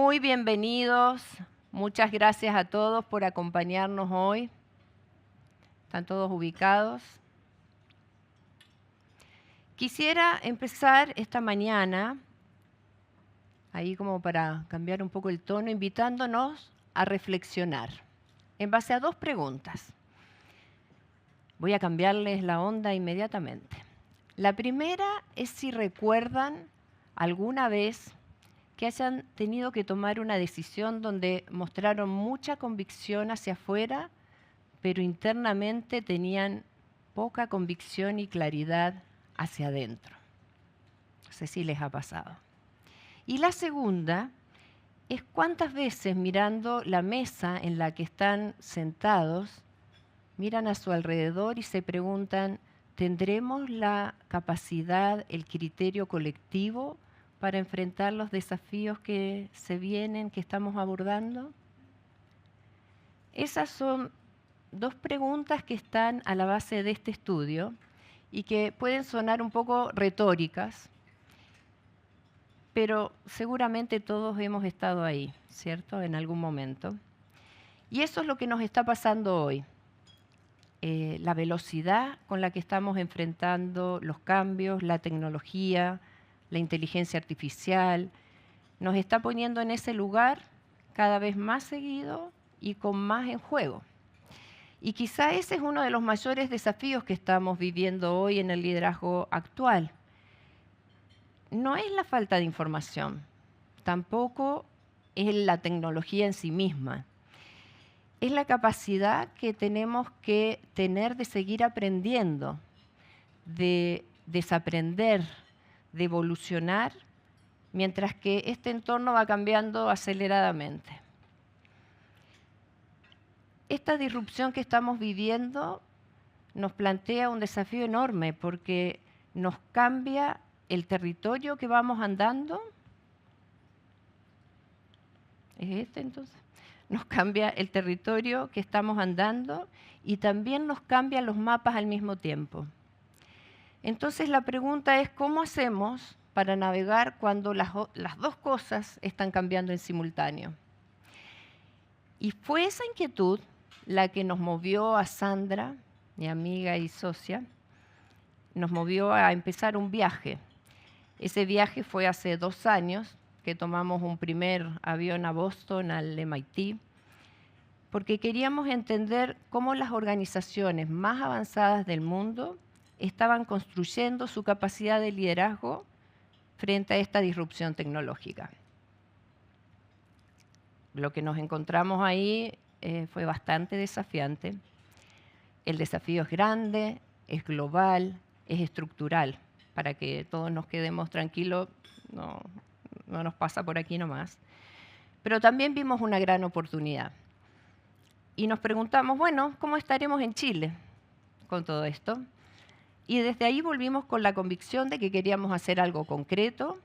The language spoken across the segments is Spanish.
Muy bienvenidos. Muchas gracias a todos por acompañarnos hoy. ¿Están todos ubicados? Quisiera empezar esta mañana, ahí como para cambiar un poco el tono, invitándonos a reflexionar en base a dos preguntas. Voy a cambiarles la onda inmediatamente. La primera es si recuerdan alguna vez que hayan tenido que tomar una decisión donde mostraron mucha convicción hacia afuera, pero internamente tenían poca convicción y claridad hacia adentro. No sé si les ha pasado. Y la segunda es cuántas veces mirando la mesa en la que están sentados, miran a su alrededor y se preguntan, ¿tendremos la capacidad, el criterio colectivo para enfrentar los desafíos que se vienen, que estamos abordando? Esas son dos preguntas que están a la base de este estudio y que pueden sonar un poco retóricas, pero seguramente todos hemos estado ahí, ¿cierto? En algún momento. Y eso es lo que nos está pasando hoy. La velocidad con la que estamos enfrentando los cambios, la tecnología, la inteligencia artificial, nos está poniendo en ese lugar cada vez más seguido y con más en juego. Y quizá ese es uno de los mayores desafíos que estamos viviendo hoy en el liderazgo actual. No es la falta de información, tampoco es la tecnología en sí misma. Es la capacidad que tenemos que tener de seguir aprendiendo, de desaprender, de evolucionar, mientras que este entorno va cambiando aceleradamente. Esta disrupción que estamos viviendo nos plantea un desafío enorme porque nos cambia el territorio que vamos andando. ¿Es este entonces? Nos cambia el territorio que estamos andando y también nos cambian los mapas al mismo tiempo. Entonces la pregunta es, ¿cómo hacemos para navegar cuando las dos cosas están cambiando en simultáneo? Y fue esa inquietud la que nos movió a Sandra, mi amiga y socia, nos movió a empezar un viaje. Ese viaje fue hace 2 años, que tomamos un primer avión a Boston, al MIT, porque queríamos entender cómo las organizaciones más avanzadas del mundo estaban construyendo su capacidad de liderazgo frente a esta disrupción tecnológica. Lo que nos encontramos ahí fue bastante desafiante. El desafío es grande, es global, es estructural. Para que todos nos quedemos tranquilos, no nos pasa por aquí nomás. Pero también vimos una gran oportunidad. Y nos preguntamos, bueno, ¿cómo estaremos en Chile con todo esto? Y desde ahí volvimos con la convicción de que queríamos hacer algo concreto,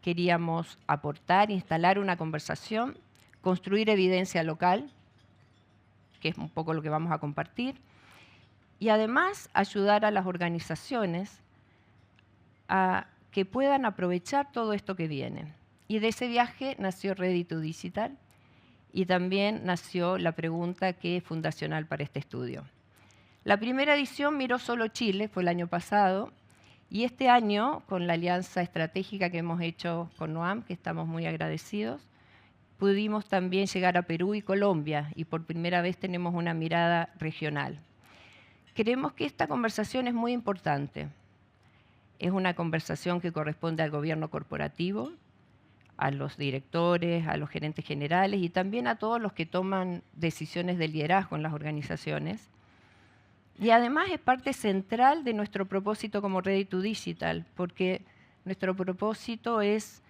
queríamos aportar, instalar una conversación, construir evidencia local, que es un poco lo que vamos a compartir, y además ayudar a las organizaciones a que puedan aprovechar todo esto que viene. Y de ese viaje nació Ready to Digital y también nació la pregunta que es fundacional para este estudio. La primera edición miró solo Chile, fue el año pasado, y este año, con la alianza estratégica que hemos hecho con NUAM, que estamos muy agradecidos, pudimos también llegar a Perú y Colombia, y por primera vez tenemos una mirada regional. Creemos que esta conversación es muy importante. Es una conversación que corresponde al gobierno corporativo, a los directores, a los gerentes generales y también a todos los que toman decisiones de liderazgo en las organizaciones. Y además es parte central de nuestro propósito como Ready to Digital, porque nuestro propósito es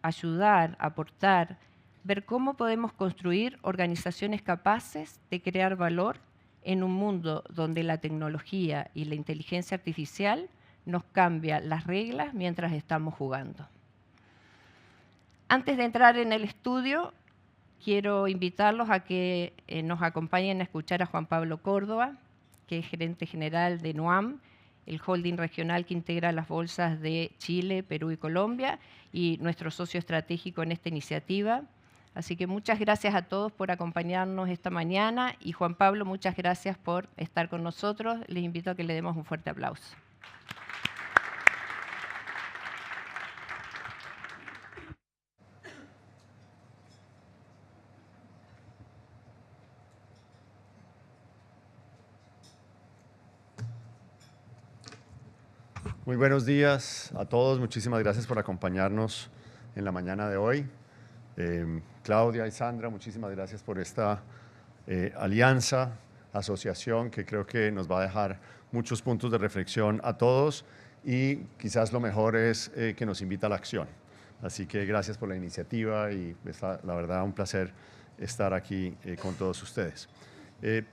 ayudar, aportar, ver cómo podemos construir organizaciones capaces de crear valor en un mundo donde la tecnología y la inteligencia artificial nos cambia las reglas mientras estamos jugando. Antes de entrar en el estudio, quiero invitarlos a que nos acompañen a escuchar a Juan Pablo Córdoba, que es gerente general de NUAM, el holding regional que integra las bolsas de Chile, Perú y Colombia, y nuestro socio estratégico en esta iniciativa. Así que muchas gracias a todos por acompañarnos esta mañana y Juan Pablo, muchas gracias por estar con nosotros. Les invito a que le demos un fuerte aplauso. Muy buenos días a todos. Muchísimas gracias por acompañarnos en la mañana de hoy. Claudia y Sandra, muchísimas gracias por esta alianza, asociación que creo que nos va a dejar muchos puntos de reflexión a todos y quizás lo mejor es que nos invita a la acción. Así que gracias por la iniciativa y la verdad un placer estar aquí con todos ustedes.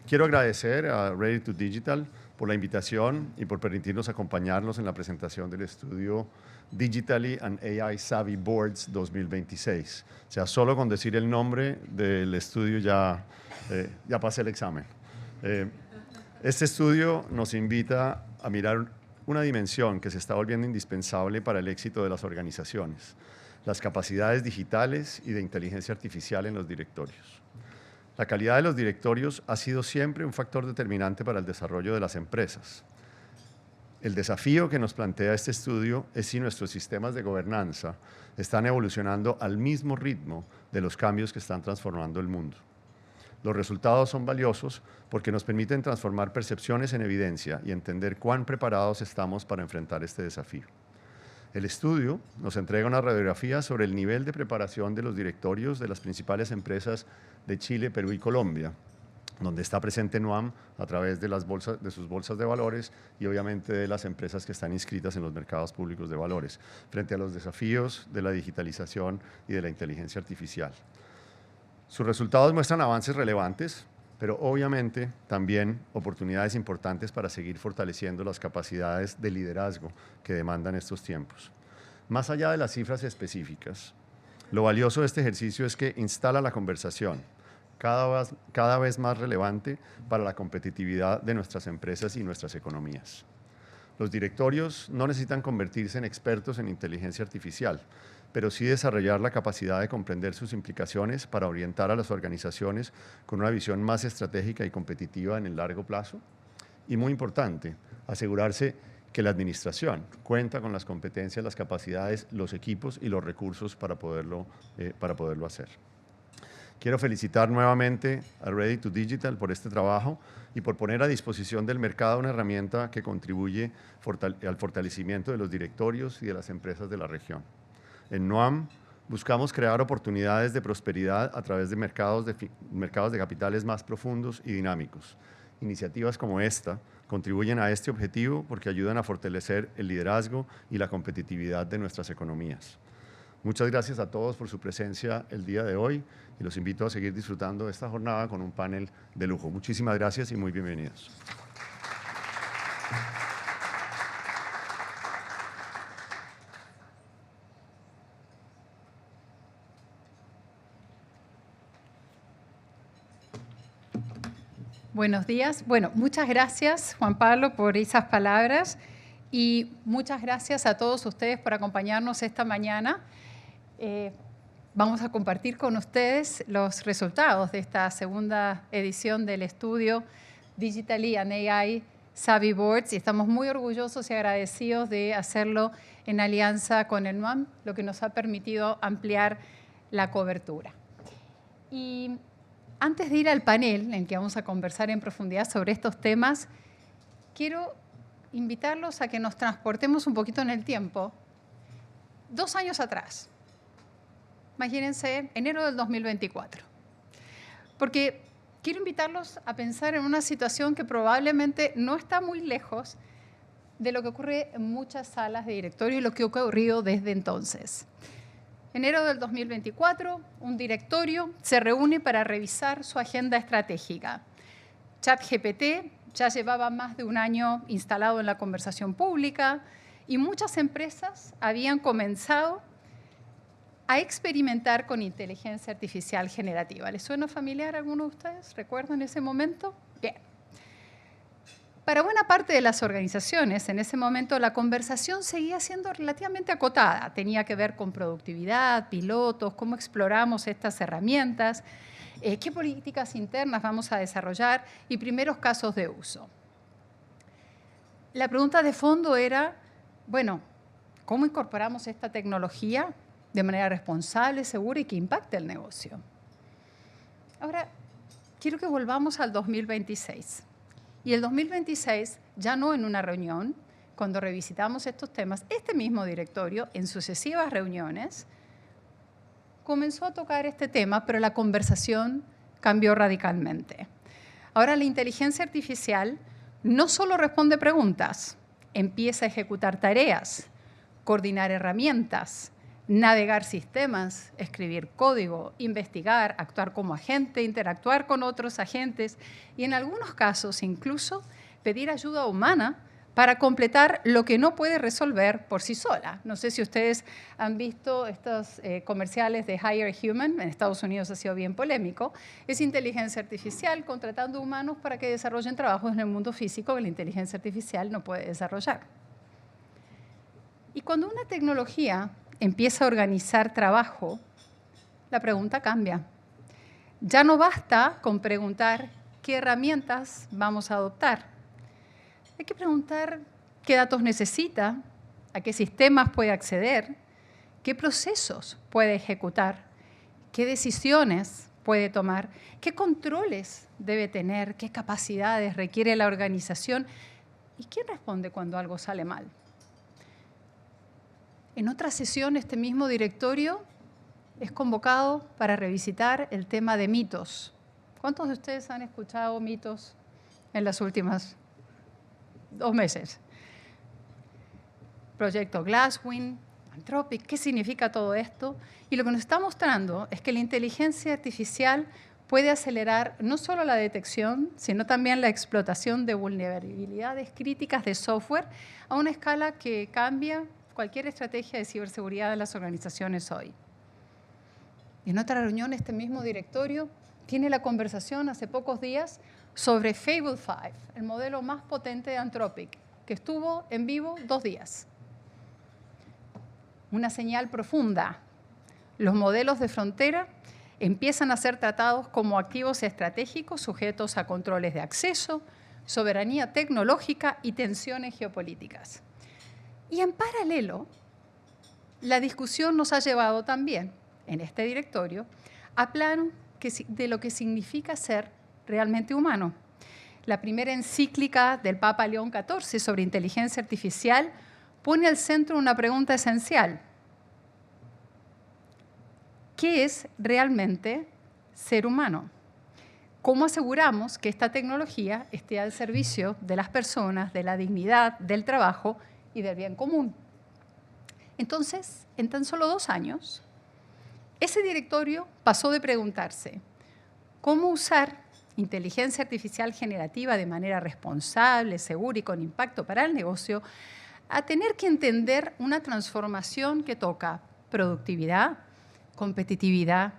Quiero agradecer a Ready to Digital por la invitación y por permitirnos acompañarnos en la presentación del estudio Digitally and AI Savvy Boards 2026. O sea, solo con decir el nombre del estudio ya pasé el examen. Este estudio nos invita a mirar una dimensión que se está volviendo indispensable para el éxito de las organizaciones, las capacidades digitales y de inteligencia artificial en los directorios. La calidad de los directorios ha sido siempre un factor determinante para el desarrollo de las empresas. El desafío que nos plantea este estudio es si nuestros sistemas de gobernanza están evolucionando al mismo ritmo de los cambios que están transformando el mundo. Los resultados son valiosos porque nos permiten transformar percepciones en evidencia y entender cuán preparados estamos para enfrentar este desafío. El estudio nos entrega una radiografía sobre el nivel de preparación de los directorios de las principales empresas de Chile, Perú y Colombia, donde está presente NUAM a través de sus bolsas de valores y obviamente de las empresas que están inscritas en los mercados públicos de valores, frente a los desafíos de la digitalización y de la inteligencia artificial. Sus resultados muestran avances relevantes, pero obviamente también oportunidades importantes para seguir fortaleciendo las capacidades de liderazgo que demandan estos tiempos. Más allá de las cifras específicas, lo valioso de este ejercicio es que instala la conversación, cada vez más relevante para la competitividad de nuestras empresas y nuestras economías. Los directorios no necesitan convertirse en expertos en inteligencia artificial, pero sí desarrollar la capacidad de comprender sus implicaciones para orientar a las organizaciones con una visión más estratégica y competitiva en el largo plazo. Y muy importante, asegurarse que la administración cuenta con las competencias, las capacidades, los equipos y los recursos para poderlo hacer. Quiero felicitar nuevamente a Ready to Digital por este trabajo y por poner a disposición del mercado una herramienta que contribuye al fortalecimiento de los directorios y de las empresas de la región. En NUAM buscamos crear oportunidades de prosperidad a través de mercados de capitales más profundos y dinámicos. Iniciativas como esta contribuyen a este objetivo porque ayudan a fortalecer el liderazgo y la competitividad de nuestras economías. Muchas gracias a todos por su presencia el día de hoy y los invito a seguir disfrutando de esta jornada con un panel de lujo. Muchísimas gracias y muy bienvenidos. Buenos días. Bueno, muchas gracias, Juan Pablo, por esas palabras y muchas gracias a todos ustedes por acompañarnos esta mañana. Vamos a compartir con ustedes los resultados de esta segunda edición del estudio Digitally and AI Savvy Boards y estamos muy orgullosos y agradecidos de hacerlo en alianza con el NUAM, lo que nos ha permitido ampliar la cobertura. Y antes de ir al panel en el que vamos a conversar en profundidad sobre estos temas, quiero invitarlos a que nos transportemos un poquito en el tiempo. 2 años atrás, imagínense, enero del 2024. Porque quiero invitarlos a pensar en una situación que probablemente no está muy lejos de lo que ocurre en muchas salas de directorio y lo que ha ocurrido desde entonces. Enero del 2024, un directorio se reúne para revisar su agenda estratégica. ChatGPT ya llevaba más de 1 año instalado en la conversación pública y muchas empresas habían comenzado a experimentar con inteligencia artificial generativa. ¿Les suena familiar a alguno de ustedes? ¿Recuerdan ese momento? Bien. Para buena parte de las organizaciones, en ese momento la conversación seguía siendo relativamente acotada. Tenía que ver con productividad, pilotos, cómo exploramos estas herramientas, qué políticas internas vamos a desarrollar y primeros casos de uso. La pregunta de fondo era, bueno, ¿cómo incorporamos esta tecnología de manera responsable, segura y que impacte el negocio? Ahora, quiero que volvamos al 2026. Y el 2026, ya no en una reunión, cuando revisitamos estos temas, este mismo directorio, en sucesivas reuniones, comenzó a tocar este tema, pero la conversación cambió radicalmente. Ahora la inteligencia artificial no solo responde preguntas, empieza a ejecutar tareas, coordinar herramientas, navegar sistemas, escribir código, investigar, actuar como agente, interactuar con otros agentes y en algunos casos incluso pedir ayuda humana para completar lo que no puede resolver por sí sola. No sé si ustedes han visto estos comerciales de Hire a Human, en Estados Unidos ha sido bien polémico. Es inteligencia artificial contratando humanos para que desarrollen trabajos en el mundo físico que la inteligencia artificial no puede desarrollar. Y cuando una tecnología empieza a organizar trabajo, la pregunta cambia. Ya no basta con preguntar qué herramientas vamos a adoptar. Hay que preguntar qué datos necesita, a qué sistemas puede acceder, qué procesos puede ejecutar, qué decisiones puede tomar, qué controles debe tener, qué capacidades requiere la organización y quién responde cuando algo sale mal. En otra sesión, este mismo directorio es convocado para revisitar el tema de mitos. ¿Cuántos de ustedes han escuchado mitos en las últimas 2 meses? Proyecto Glasswing, Anthropic, ¿qué significa todo esto? Y lo que nos está mostrando es que la inteligencia artificial puede acelerar no solo la detección, sino también la explotación de vulnerabilidades críticas de software a una escala que cambia cualquier estrategia de ciberseguridad de las organizaciones hoy. En otra reunión, este mismo directorio tiene la conversación hace pocos días sobre Fable 5, el modelo más potente de Anthropic, que estuvo en vivo 2 días. Una señal profunda. Los modelos de frontera empiezan a ser tratados como activos estratégicos sujetos a controles de acceso, soberanía tecnológica y tensiones geopolíticas. Y en paralelo, la discusión nos ha llevado también, en este directorio, a plan de lo que significa ser realmente humano. La primera encíclica del Papa León XIV sobre inteligencia artificial pone al centro una pregunta esencial. ¿Qué es realmente ser humano? ¿Cómo aseguramos que esta tecnología esté al servicio de las personas, de la dignidad, del trabajo y del bien común? Entonces, en tan solo 2 años, ese directorio pasó de preguntarse cómo usar inteligencia artificial generativa de manera responsable, segura y con impacto para el negocio, a tener que entender una transformación que toca productividad, competitividad,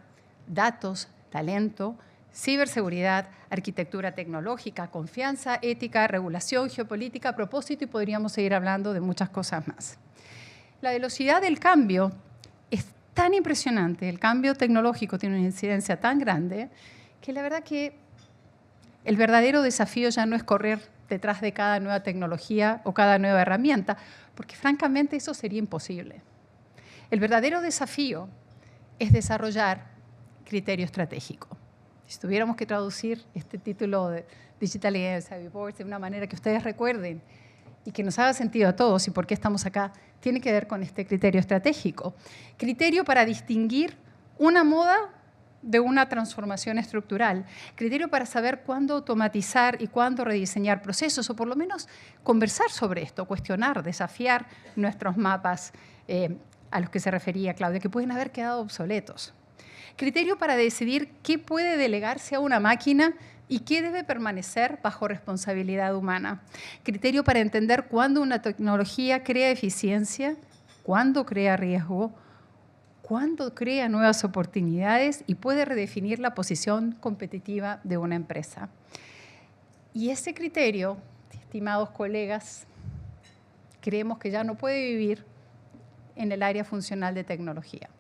datos, talento, ciberseguridad, arquitectura tecnológica, confianza, ética, regulación, geopolítica, propósito y podríamos seguir hablando de muchas cosas más. La velocidad del cambio es tan impresionante, el cambio tecnológico tiene una incidencia tan grande que la verdad que el verdadero desafío ya no es correr detrás de cada nueva tecnología o cada nueva herramienta, porque francamente eso sería imposible. El verdadero desafío es desarrollar criterio estratégico. Si tuviéramos que traducir este título de Digital AI Boards de una manera que ustedes recuerden y que nos haga sentido a todos y por qué estamos acá, tiene que ver con este criterio estratégico. Criterio para distinguir una moda de una transformación estructural. Criterio para saber cuándo automatizar y cuándo rediseñar procesos, o por lo menos conversar sobre esto, cuestionar, desafiar nuestros mapas a los que se refería Claudia, que pueden haber quedado obsoletos. Criterio para decidir qué puede delegarse a una máquina y qué debe permanecer bajo responsabilidad humana. Criterio para entender cuándo una tecnología crea eficiencia, cuándo crea riesgo, cuándo crea nuevas oportunidades y puede redefinir la posición competitiva de una empresa. Y ese criterio estimados colegas, creemos que ya no puede vivir en el área funcional de tecnología.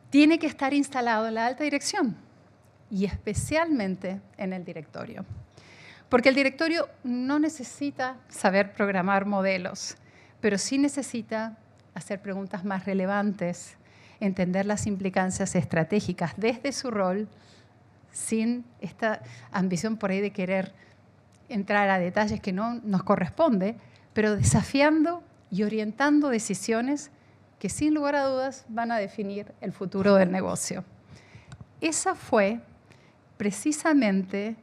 Tiene que estar instalado en la alta dirección y especialmente en el directorio. Porque el directorio no necesita saber programar modelos, pero sí necesita hacer preguntas más relevantes, entender las implicancias estratégicas desde su rol, sin esta ambición por ahí de querer entrar a detalles que no nos corresponde, pero desafiando y orientando decisiones que sin lugar a dudas van a definir el futuro del negocio. Esa fue precisamente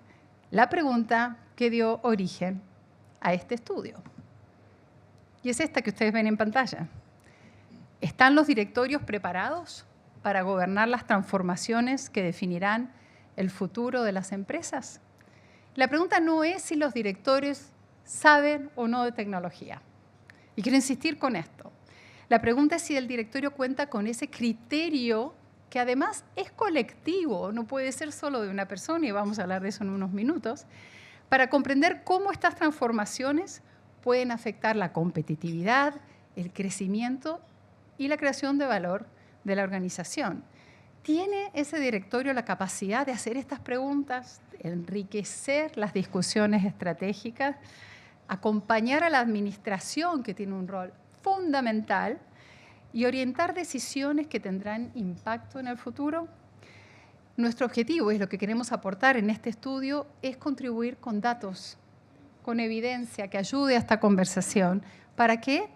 la pregunta que dio origen a este estudio. Y es esta que ustedes ven en pantalla. ¿Están los directorios preparados para gobernar las transformaciones que definirán el futuro de las empresas? La pregunta no es si los directores saben o no de tecnología. Y quiero insistir con esto. La pregunta es si el directorio cuenta con ese criterio que además es colectivo, no puede ser solo de una persona, y vamos a hablar de eso en unos minutos, para comprender cómo estas transformaciones pueden afectar la competitividad, el crecimiento y la creación de valor de la organización. ¿Tiene ese directorio la capacidad de hacer estas preguntas, enriquecer las discusiones estratégicas, acompañar a la administración, que tiene un rol fundamental, y orientar decisiones que tendrán impacto en el futuro? Nuestro objetivo, es lo que queremos aportar en este estudio, es contribuir con datos, con evidencia que ayude a esta conversación. ¿Para qué?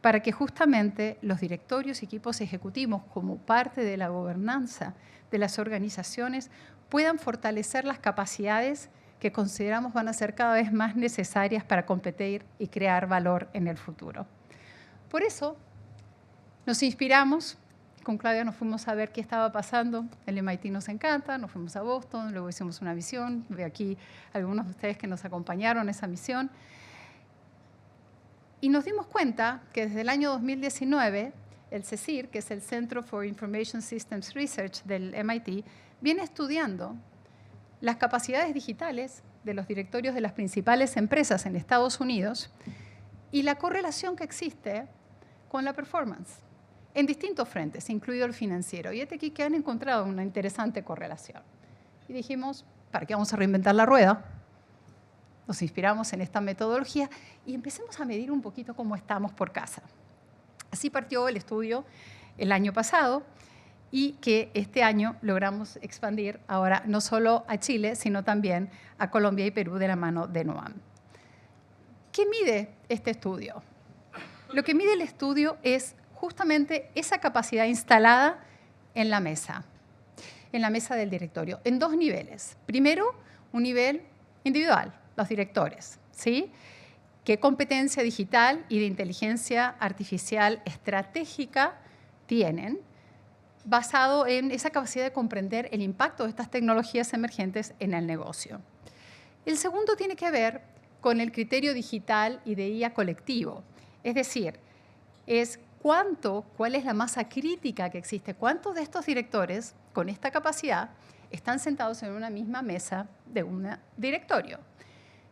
Para que justamente los directorios y equipos ejecutivos, como parte de la gobernanza de las organizaciones, puedan fortalecer las capacidades que consideramos van a ser cada vez más necesarias para competir y crear valor en el futuro. Por eso, nos inspiramos, con Claudia nos fuimos a ver qué estaba pasando, el MIT nos encanta, nos fuimos a Boston, luego hicimos una misión, veo aquí algunos de ustedes que nos acompañaron en esa misión, y nos dimos cuenta que desde el año 2019, el CSIR, que es el Center for Information Systems Research del MIT, viene estudiando las capacidades digitales de los directorios de las principales empresas en Estados Unidos y la correlación que existe con la performance en distintos frentes, incluido el financiero. Y aquí que han encontrado una interesante correlación. Y dijimos, ¿para qué vamos a reinventar la rueda? Nos inspiramos en esta metodología y empecemos a medir un poquito cómo estamos por casa. Así partió el estudio el año pasado y que este año logramos expandir ahora no solo a Chile, sino también a Colombia y Perú de la mano de NOAM. ¿Qué mide este estudio? Lo que mide el estudio es justamente esa capacidad instalada en la mesa del directorio, en dos niveles. Primero, un nivel individual, los directores, ¿sí? ¿Qué competencia digital y de inteligencia artificial estratégica tienen, basado en esa capacidad de comprender el impacto de estas tecnologías emergentes en el negocio? El segundo tiene que ver con el criterio digital y de IA colectivo, es decir, es cuál es la masa crítica que existe, cuántos de estos directores con esta capacidad están sentados en una misma mesa de un directorio.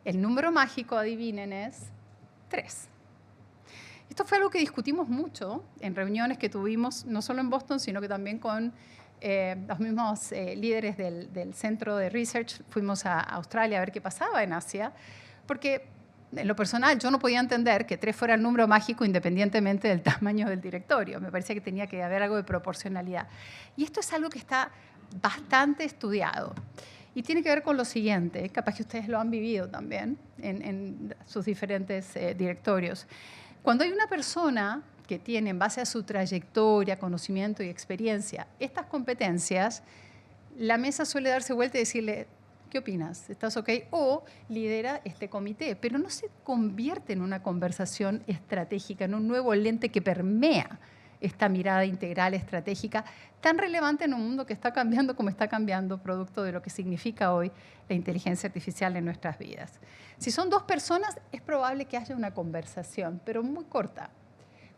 El número mágico, adivinen, es 3. Esto fue algo que discutimos mucho en reuniones que tuvimos, no solo en Boston, sino que también con los mismos líderes del centro de research. Fuimos a Australia a ver qué pasaba en Asia, porque en lo personal yo no podía entender que 3 fuera el número mágico independientemente del tamaño del directorio. Me parecía que tenía que haber algo de proporcionalidad. Y esto es algo que está bastante estudiado. Y tiene que ver con lo siguiente, capaz que ustedes lo han vivido también en sus diferentes directorios. Cuando hay una persona que tiene, en base a su trayectoria, conocimiento y experiencia, estas competencias, la mesa suele darse vuelta y decirle, ¿qué opinas? ¿Estás ok? O lidera este comité, pero no se convierte en una conversación estratégica, en un nuevo lente que permea esta mirada integral estratégica tan relevante en un mundo que está cambiando como está cambiando, producto de lo que significa hoy la inteligencia artificial en nuestras vidas. Si son 2 personas, es probable que haya una conversación, pero muy corta.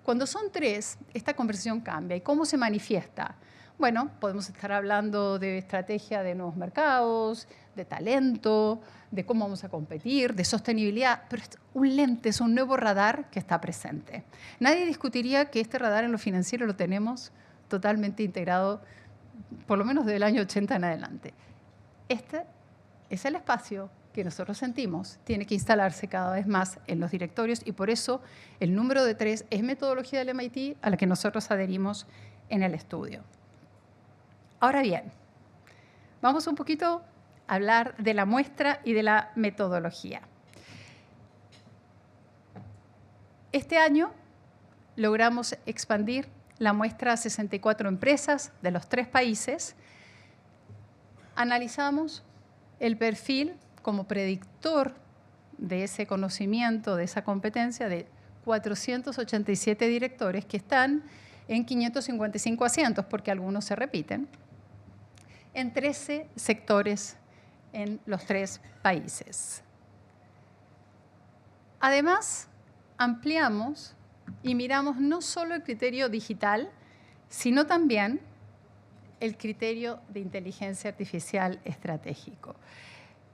Cuando son 3, esta conversación cambia. ¿Y cómo se manifiesta? Bueno, podemos estar hablando de estrategia de nuevos mercados, de talento, de cómo vamos a competir, de sostenibilidad, pero es un lente, es un nuevo radar que está presente. Nadie discutiría que este radar en lo financiero lo tenemos totalmente integrado, por lo menos desde el año 80 en adelante. Este es el espacio que nosotros sentimos tiene que instalarse cada vez más en los directorios y por eso el número de 3 es metodología del MIT a la que nosotros adherimos en el estudio. Ahora bien, vamos un poquito a hablar de la muestra y de la metodología. Este año logramos expandir la muestra a 64 empresas de los 3 países. Analizamos el perfil como predictor de ese conocimiento, de esa competencia, de 487 directores que están en 555 asientos, porque algunos se repiten, en 13 sectores en los 3 países. Además, ampliamos y miramos no solo el criterio digital, sino también el criterio de inteligencia artificial estratégico.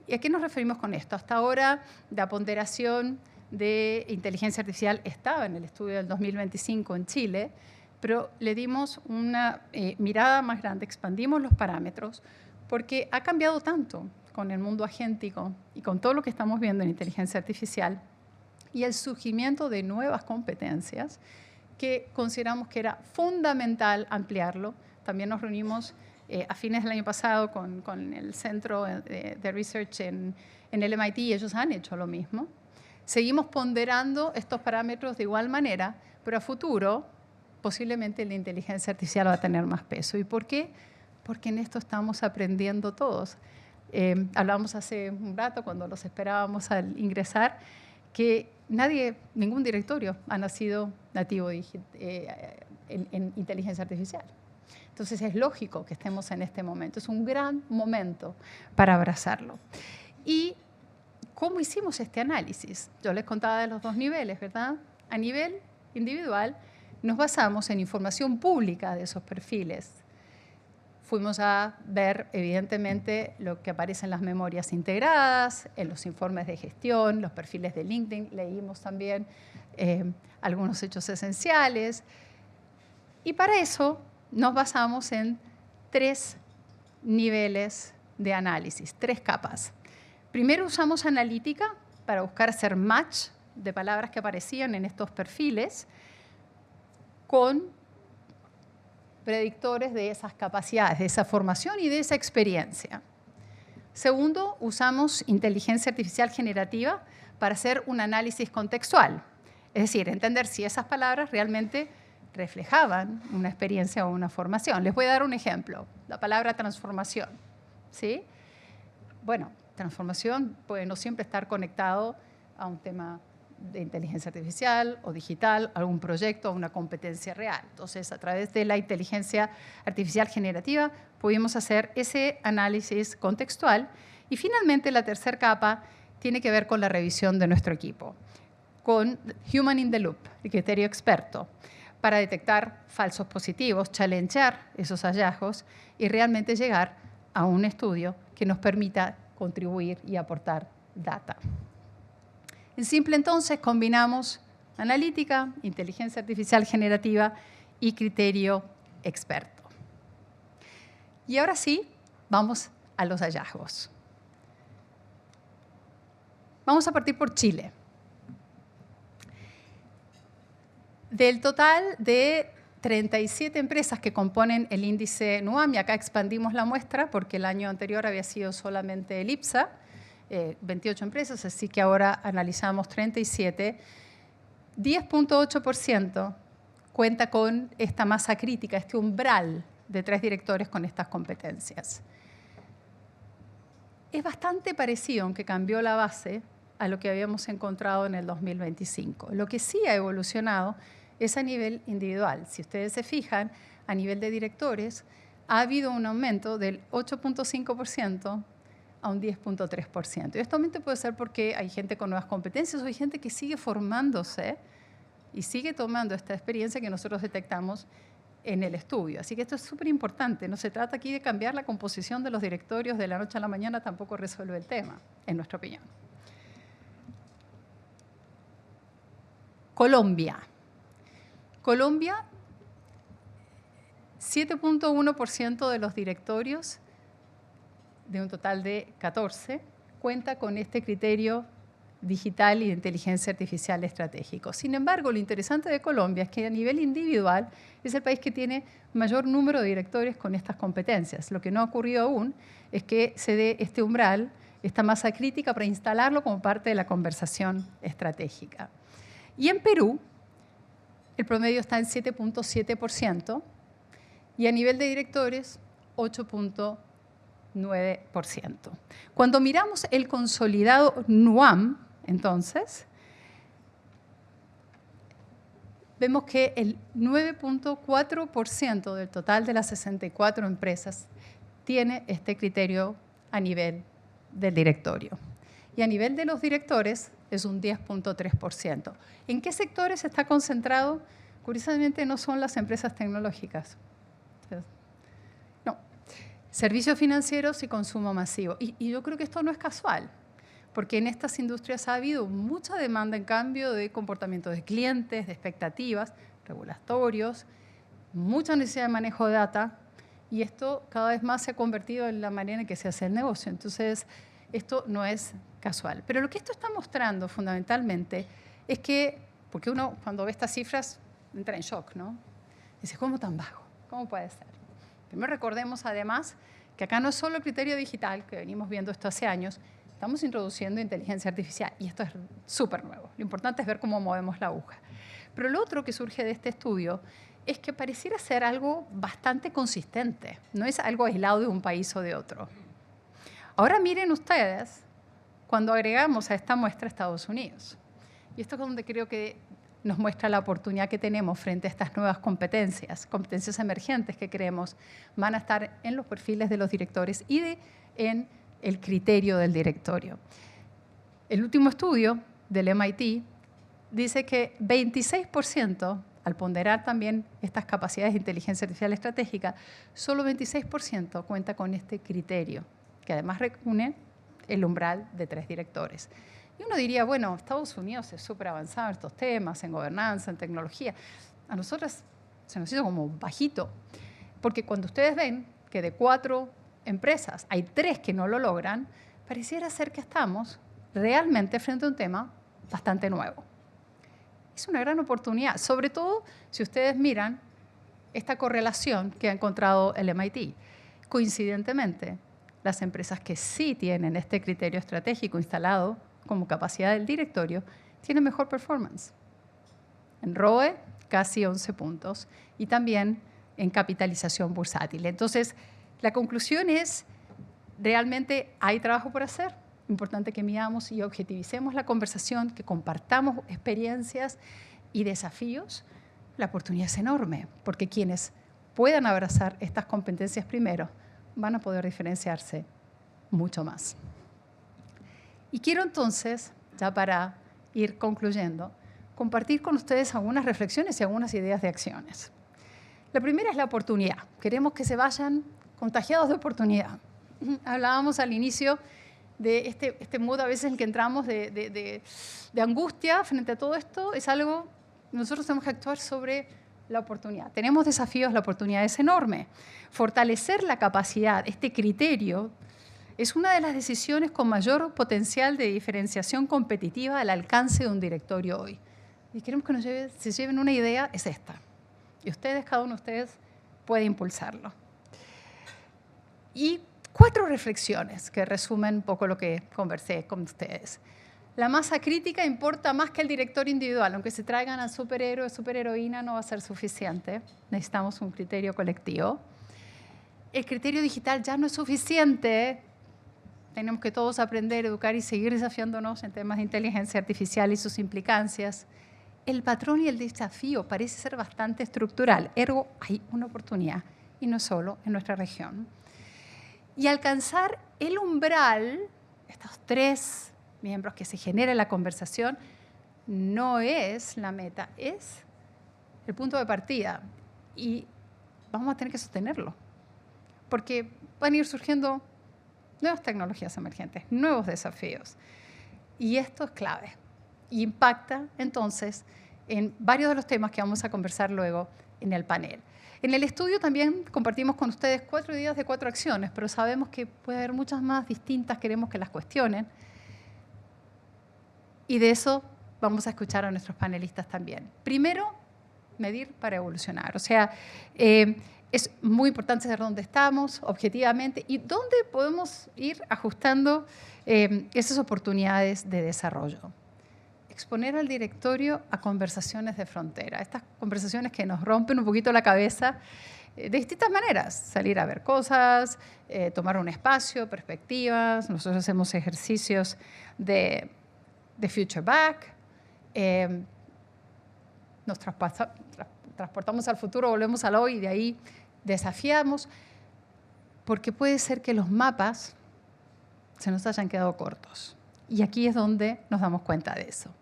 ¿Y a qué nos referimos con esto? Hasta ahora, la ponderación de inteligencia artificial estaba en el estudio del 2025 en Chile, pero le dimos una mirada más grande, expandimos los parámetros, porque ha cambiado tanto con el mundo agéntico y con todo lo que estamos viendo en inteligencia artificial y el surgimiento de nuevas competencias que consideramos que era fundamental ampliarlo. También nos reunimos a fines del año pasado con el Centro de Research en el MIT y ellos han hecho lo mismo. Seguimos ponderando estos parámetros de igual manera, pero a futuro posiblemente la inteligencia artificial va a tener más peso. ¿Y por qué? Porque en esto estamos aprendiendo todos. Hablábamos hace un rato, cuando los esperábamos al ingresar, que ningún directorio ha nacido nativo en inteligencia artificial. Entonces es lógico que estemos en este momento. Es un gran momento para abrazarlo. ¿Y cómo hicimos este análisis? Yo les contaba de los 2 niveles, ¿verdad? A nivel individual, nos basamos en información pública de esos perfiles. Fuimos a ver, evidentemente, lo que aparece en las memorias integradas, en los informes de gestión, los perfiles de LinkedIn. Leímos también algunos hechos esenciales. Y para eso nos basamos en 3 niveles de análisis, 3 capas. Primero usamos analítica para buscar hacer match de palabras que aparecían en estos perfiles con predictores de esas capacidades, de esa formación y de esa experiencia. Segundo, usamos inteligencia artificial generativa para hacer un análisis contextual, es decir, entender si esas palabras realmente reflejaban una experiencia o una formación. Les voy a dar un ejemplo, la palabra transformación. ¿Sí? Bueno, transformación puede no siempre estar conectado a un tema de inteligencia artificial o digital, algún proyecto o una competencia real. Entonces, a través de la inteligencia artificial generativa, pudimos hacer ese análisis contextual. Y finalmente, la tercera capa tiene que ver con la revisión de nuestro equipo, con Human in the Loop, el criterio experto, para detectar falsos positivos, challengear esos hallazgos y realmente llegar a un estudio que nos permita contribuir y aportar data. En simple, entonces, combinamos analítica, inteligencia artificial generativa y criterio experto. Y ahora sí, vamos a los hallazgos. Vamos a partir por Chile. Del total de 37 empresas que componen el índice NUAM, y acá expandimos la muestra porque el año anterior había sido solamente el IPSA, 28 empresas, así que ahora analizamos 37. 10.8% cuenta con esta masa crítica, este umbral de 3 directores con estas competencias. Es bastante parecido, aunque cambió la base, a lo que habíamos encontrado en el 2025. Lo que sí ha evolucionado es a nivel individual. Si ustedes se fijan, a nivel de directores, ha habido un aumento del 8.5% a un 10.3%. Y este aumento puede ser porque hay gente con nuevas competencias o hay gente que sigue formándose y sigue tomando esta experiencia que nosotros detectamos en el estudio. Así que esto es súper importante. No se trata aquí de cambiar la composición de los directorios de la noche a la mañana, tampoco resuelve el tema, en nuestra opinión. Colombia. Colombia, 7.1% de los directorios, de un total de 14, cuenta con este criterio digital y de inteligencia artificial estratégico. Sin embargo, lo interesante de Colombia es que a nivel individual es el país que tiene mayor número de directores con estas competencias. Lo que no ha ocurrido aún es que se dé este umbral, esta masa crítica para instalarlo como parte de la conversación estratégica. Y en Perú, el promedio está en 7.7% y a nivel de directores, 8.9%. Cuando miramos el consolidado NUAM, entonces, vemos que el 9.4% del total de las 64 empresas tiene este criterio a nivel del directorio. Y a nivel de los directores es un 10.3%. ¿En qué sectores está concentrado? Curiosamente no son las empresas tecnológicas. No, servicios financieros y consumo masivo. Y yo creo que esto no es casual, porque en estas industrias ha habido mucha demanda en cambio de comportamiento de clientes, de expectativas, regulatorios, mucha necesidad de manejo de data, y esto cada vez más se ha convertido en la manera en que se hace el negocio. Entonces, esto no es casual. Pero lo que esto está mostrando fundamentalmente es que, porque uno cuando ve estas cifras entra en shock, ¿no? Dice, ¿cómo tan bajo? ¿Cómo puede ser? Primero recordemos además que acá no es solo el criterio digital, que venimos viendo esto hace años, estamos introduciendo inteligencia artificial y esto es súper nuevo. Lo importante es ver cómo movemos la aguja. Pero lo otro que surge de este estudio es que pareciera ser algo bastante consistente, no es algo aislado de un país o de otro. Ahora miren ustedes cuando agregamos a esta muestra Estados Unidos. Y esto es donde creo que nos muestra la oportunidad que tenemos frente a estas nuevas competencias emergentes que creemos van a estar en los perfiles de los directores y en el criterio del directorio. El último estudio del MIT dice que 26%, al ponderar también estas capacidades de inteligencia artificial estratégica, solo 26% cuenta con este criterio, que además reúne el umbral de 3 directores. Y uno diría, bueno, Estados Unidos es súper avanzado en estos temas, en gobernanza, en tecnología. A nosotros se nos hizo como bajito, porque cuando ustedes ven que de 4 empresas hay 3 que no lo logran, pareciera ser que estamos realmente frente a un tema bastante nuevo. Es una gran oportunidad, sobre todo si ustedes miran esta correlación que ha encontrado el MIT. Coincidentemente, las empresas que sí tienen este criterio estratégico instalado como capacidad del directorio tienen mejor performance. En ROE, casi 11 puntos, y también en capitalización bursátil. Entonces, la conclusión es, realmente hay trabajo por hacer. Importante que midamos y objetivicemos la conversación, que compartamos experiencias y desafíos. La oportunidad es enorme, porque quienes puedan abrazar estas competencias primero van a poder diferenciarse mucho más. Y quiero entonces, ya para ir concluyendo, compartir con ustedes algunas reflexiones y algunas ideas de acciones. La primera es la oportunidad. Queremos que se vayan contagiados de oportunidad. Hablábamos al inicio de este mood a veces en el que entramos de angustia frente a todo esto. Es algo, nosotros tenemos que actuar sobre la oportunidad. Tenemos desafíos, la oportunidad es enorme. Fortalecer la capacidad, este criterio, es una de las decisiones con mayor potencial de diferenciación competitiva al alcance de un directorio hoy. Y queremos que se lleven una idea, es esta. Y ustedes, cada uno de ustedes, puede impulsarlo. Y 4 reflexiones que resumen un poco lo que conversé con ustedes. La masa crítica importa más que el director individual. Aunque se traigan al superhéroe o superheroína, no va a ser suficiente. Necesitamos un criterio colectivo. El criterio digital ya no es suficiente. Tenemos que todos aprender, educar y seguir desafiándonos en temas de inteligencia artificial y sus implicancias. El patrón y el desafío parece ser bastante estructural. Ergo, hay una oportunidad, y no solo en nuestra región. Y alcanzar el umbral, estos 3 miembros que se genera en la conversación, no es la meta, es el punto de partida. Y vamos a tener que sostenerlo, porque van a ir surgiendo nuevas tecnologías emergentes, nuevos desafíos. Y esto es clave. Y impacta, entonces, en varios de los temas que vamos a conversar luego en el panel. En el estudio también compartimos con ustedes 4 ideas de 4 acciones, pero sabemos que puede haber muchas más distintas, queremos que las cuestionen. Y de eso vamos a escuchar a nuestros panelistas también. Primero, medir para evolucionar. O sea, es muy importante saber dónde estamos, objetivamente, y dónde podemos ir ajustando esas oportunidades de desarrollo. Exponer al directorio a conversaciones de frontera, estas conversaciones que nos rompen un poquito la cabeza de distintas maneras. Salir a ver cosas, tomar un espacio, perspectivas. Nosotros hacemos ejercicios de Future Back. Nos transportamos al futuro, volvemos al hoy y de ahí desafiamos, porque puede ser que los mapas se nos hayan quedado cortos. Y aquí es donde nos damos cuenta de eso.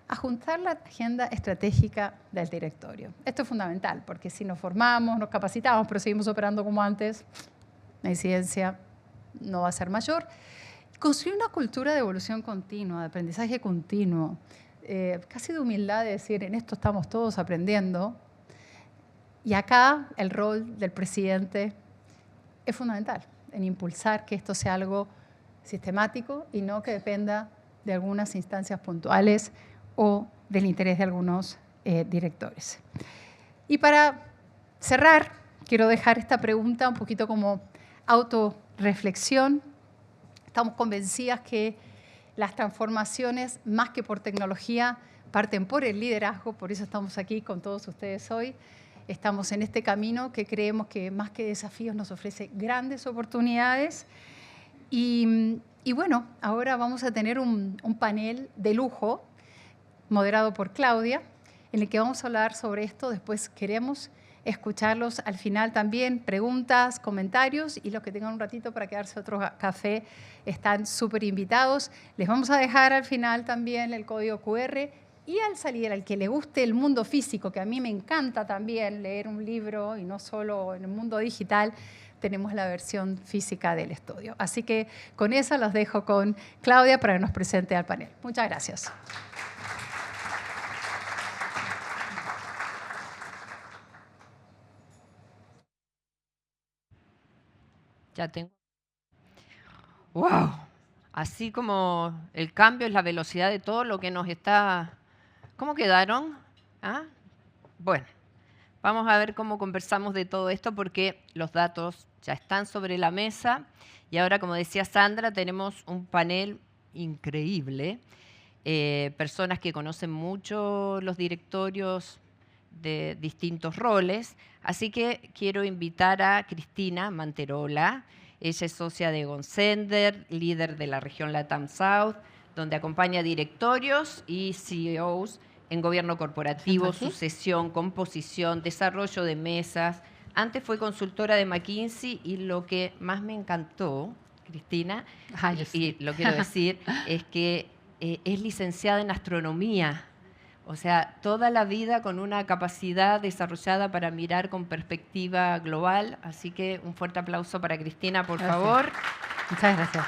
Ajustar la agenda estratégica del directorio. Esto es fundamental, porque si nos formamos, nos capacitamos, pero seguimos operando como antes, la incidencia no va a ser mayor. Construir una cultura de evolución continua, de aprendizaje continuo, casi de humildad de decir, en esto estamos todos aprendiendo. Y acá el rol del presidente es fundamental en impulsar que esto sea algo sistemático y no que dependa de algunas instancias puntuales o del interés de algunos directores. Y para cerrar, quiero dejar esta pregunta un poquito como autorreflexión. Estamos convencidas que las transformaciones, más que por tecnología, parten por el liderazgo, por eso estamos aquí con todos ustedes hoy. Estamos en este camino que creemos que más que desafíos nos ofrece grandes oportunidades. Y bueno, ahora vamos a tener un panel de lujo, moderado por Claudia, en el que vamos a hablar sobre esto. Después queremos escucharlos al final también, preguntas, comentarios, y los que tengan un ratito para quedarse otro café están súper invitados. Les vamos a dejar al final también el código QR, y al salir, al que le guste el mundo físico, que a mí me encanta también leer un libro y no solo en el mundo digital, tenemos la versión física del estudio. Así que con eso los dejo con Claudia para que nos presente al panel. Muchas gracias. Ya tengo. ¡Wow! Así como el cambio es la velocidad de todo lo que nos está... ¿Cómo quedaron? ¿Ah? Bueno, vamos a ver cómo conversamos de todo esto, porque los datos ya están sobre la mesa y ahora, como decía Sandra, tenemos un panel increíble, personas que conocen mucho los directorios de distintos roles. Así que quiero invitar a Cristina Manterola. Ella es socia de Gonsender, líder de la región LATAM South, donde acompaña directorios y CEOs en gobierno corporativo, sucesión, composición, desarrollo de mesas. Antes fue consultora de McKinsey y lo que más me encantó, Cristina, y lo quiero decir, es que es licenciada en astronomía. O sea, toda la vida con una capacidad desarrollada para mirar con perspectiva global. Así que un fuerte aplauso para Cristina, por favor. Muchas gracias.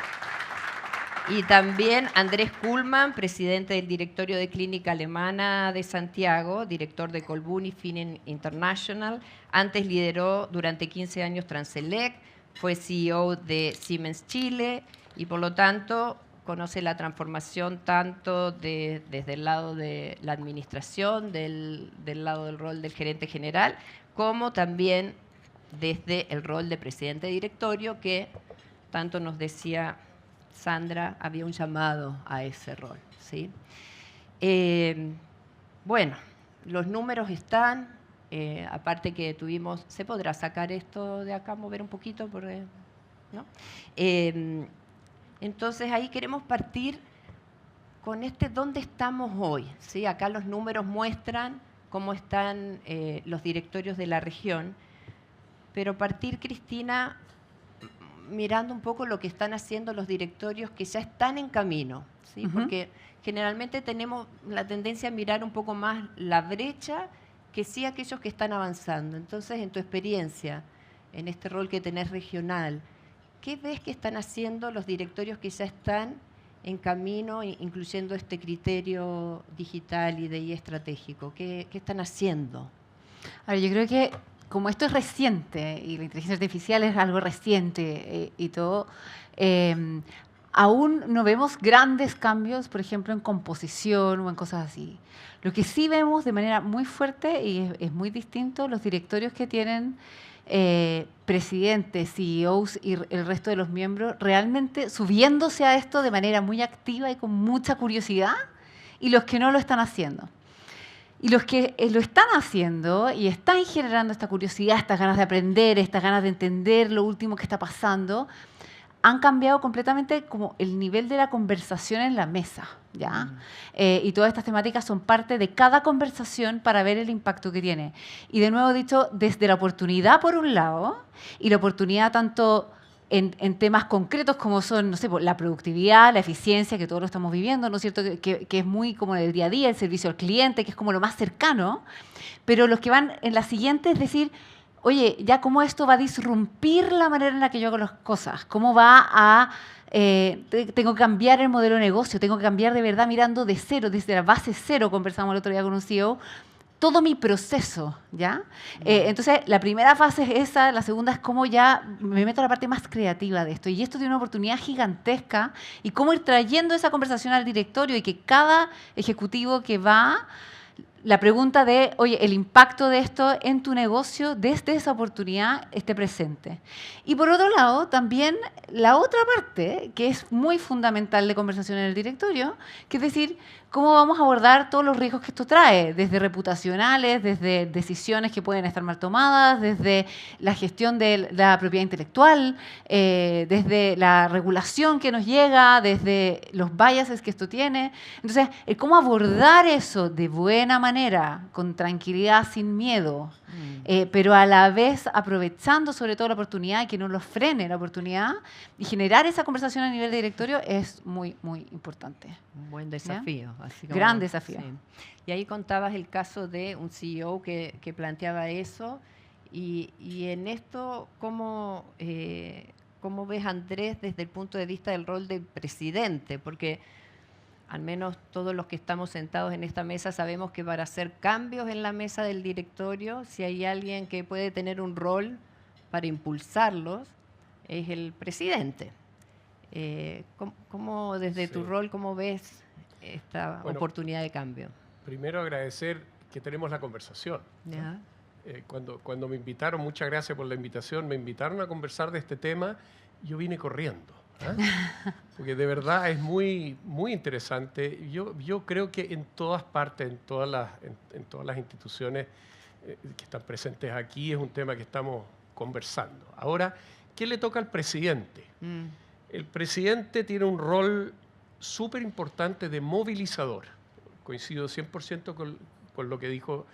Y también Andrés Kuhlmann, presidente del directorio de Clínica Alemana de Santiago, director de Colbún y Finen International. Antes lideró durante 15 años Transelec, fue CEO de Siemens Chile y por lo tanto conoce la transformación tanto desde el lado de la administración, del lado del rol del gerente general, como también desde el rol de presidente de directorio, que tanto nos decía Sandra, había un llamado a ese rol, ¿sí? Bueno, los números están, aparte que tuvimos, ¿se podrá sacar esto de acá, mover un poquito? Porque, ¿no? Entonces ahí queremos partir con dónde estamos hoy, ¿sí? Acá los números muestran cómo están los directorios de la región, pero partir, Cristina, mirando un poco lo que están haciendo los directorios que ya están en camino, ¿sí? Porque generalmente tenemos la tendencia a mirar un poco más la brecha que sí aquellos que están avanzando. Entonces, en tu experiencia, en este rol que tenés regional, ¿qué ves que están haciendo los directorios que ya están en camino, incluyendo este criterio digital y de I estratégico? ¿Qué están haciendo? Ahora, yo creo que como esto es reciente y la inteligencia artificial es algo reciente y todo, aún no vemos grandes cambios, por ejemplo, en composición o en cosas así. Lo que sí vemos de manera muy fuerte y es muy distinto, los directorios que tienen presidentes, CEOs y el resto de los miembros realmente subiéndose a esto de manera muy activa y con mucha curiosidad, y los que no lo están haciendo. Y los que lo están haciendo y están generando esta curiosidad, estas ganas de aprender, estas ganas de entender lo último que está pasando, han cambiado completamente como el nivel de la conversación en la mesa, ¿ya? Y todas estas temáticas son parte de cada conversación para ver el impacto que tiene. Y de nuevo dicho, desde la oportunidad por un lado, y la oportunidad tanto en temas concretos como son, no sé, la productividad, la eficiencia, que todos lo estamos viviendo, ¿no es cierto? Que es muy como en el día a día, el servicio al cliente, que es como lo más cercano, pero los que van en la siguiente es decir, oye, ya cómo esto va a disrumpir la manera en la que yo hago las cosas, cómo va a... tengo que cambiar el modelo de negocio, tengo que cambiar de verdad mirando de cero, desde la base cero, conversamos el otro día con un CEO, todo mi proceso, ¿ya? Entonces, la primera fase es esa, la segunda es cómo ya me meto a la parte más creativa de esto. Y esto tiene una oportunidad gigantesca y cómo ir trayendo esa conversación al directorio y que cada ejecutivo que va... La pregunta de, oye, el impacto de esto en tu negocio desde esa oportunidad esté presente. Y por otro lado, también la otra parte, que es muy fundamental de conversación en el directorio, que es decir, cómo vamos a abordar todos los riesgos que esto trae, desde reputacionales, desde decisiones que pueden estar mal tomadas, desde la gestión de la propiedad intelectual, desde la regulación que nos llega, desde los biases que esto tiene. Entonces, cómo abordar eso de buena manera, con tranquilidad, sin miedo, pero a la vez aprovechando sobre todo la oportunidad y que no lo frene la oportunidad y generar esa conversación a nivel de directorio es muy, muy importante. Un buen desafío. Así como, gran desafío. Sí. Y ahí contabas el caso de un CEO que planteaba eso. Y en esto, ¿cómo ves, Andrés, desde el punto de vista del rol de presidente? Porque al menos todos los que estamos sentados en esta mesa sabemos que para hacer cambios en la mesa del directorio, si hay alguien que puede tener un rol para impulsarlos, es el presidente. ¿Cómo desde tu rol, cómo ves esta oportunidad de cambio? Primero agradecer que tenemos la conversación. ¿Ya? Cuando me invitaron, muchas gracias por la invitación, me invitaron a conversar de este tema, yo vine corriendo. Porque de verdad es muy, muy interesante. Yo creo que en todas partes, en todas las instituciones que están presentes aquí, es un tema que estamos conversando. Ahora, ¿qué le toca al presidente? El presidente tiene un rol súper importante de movilizador. Coincido 100% con lo que dijo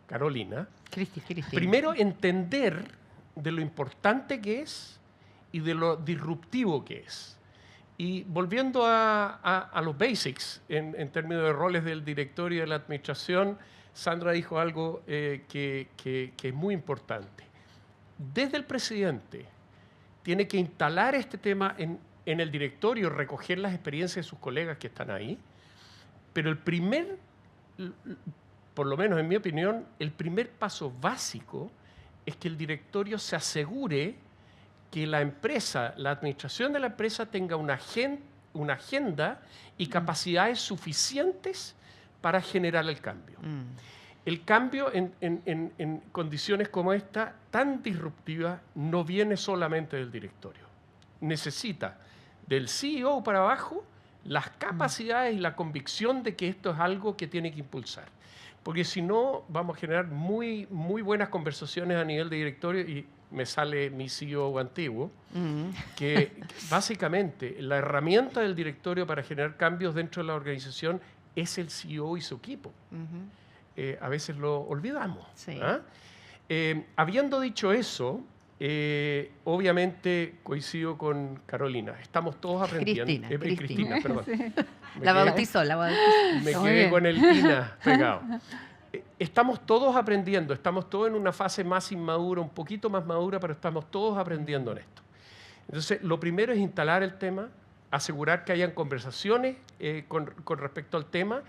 Carolina. Cristina. Primero, entender de lo importante que es y de lo disruptivo que es. Y volviendo a los basics, en términos de roles del directorio y de la administración, Sandra dijo algo que es muy importante. Desde el presidente tiene que instalar este tema en el directorio, recoger las experiencias de sus colegas que están ahí, pero por lo menos en mi opinión, el primer paso básico es que el directorio se asegure que la empresa, la administración de la empresa tenga una agenda y capacidades suficientes para generar el cambio. El cambio en condiciones como esta, tan disruptiva, no viene solamente del directorio. Necesita del CEO para abajo las capacidades y la convicción de que esto es algo que tiene que impulsar. Porque si no, vamos a generar muy, muy buenas conversaciones a nivel de directorio y me sale mi CEO antiguo, que básicamente la herramienta del directorio para generar cambios dentro de la organización es el CEO y su equipo. A veces lo olvidamos. Sí. Habiendo dicho eso, obviamente coincido con Carolina. Estamos todos aprendiendo. Cristina, perdón. Sí. La bautizó. Me quedé con el INA pegado. estamos todos aprendiendo, estamos todos en una fase más inmadura, un poquito más madura, pero estamos todos aprendiendo en esto. Entonces, lo primero es instalar el tema, asegurar que hayan conversaciones con respecto al tema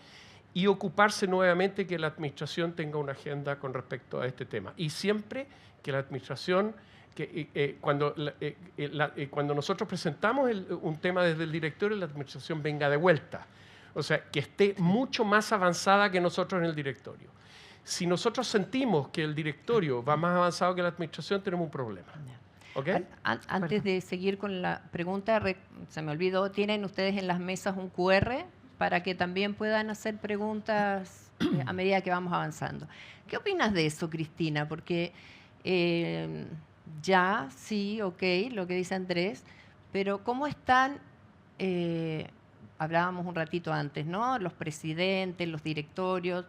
y ocuparse nuevamente que la administración tenga una agenda con respecto a este tema. Y siempre que la administración, cuando nosotros presentamos un tema desde el directorio, la administración venga de vuelta. O sea, que esté mucho más avanzada que nosotros en el directorio. Si nosotros sentimos que el directorio va más avanzado que la administración, tenemos un problema. ¿Okay? Antes de seguir con la pregunta, se me olvidó, ¿tienen ustedes en las mesas un QR para que también puedan hacer preguntas a medida que vamos avanzando? ¿Qué opinas de eso, Cristina? Porque ya, sí, ok, lo que dice Andrés, pero ¿cómo están, hablábamos un ratito antes, ¿no? Los presidentes, los directorios,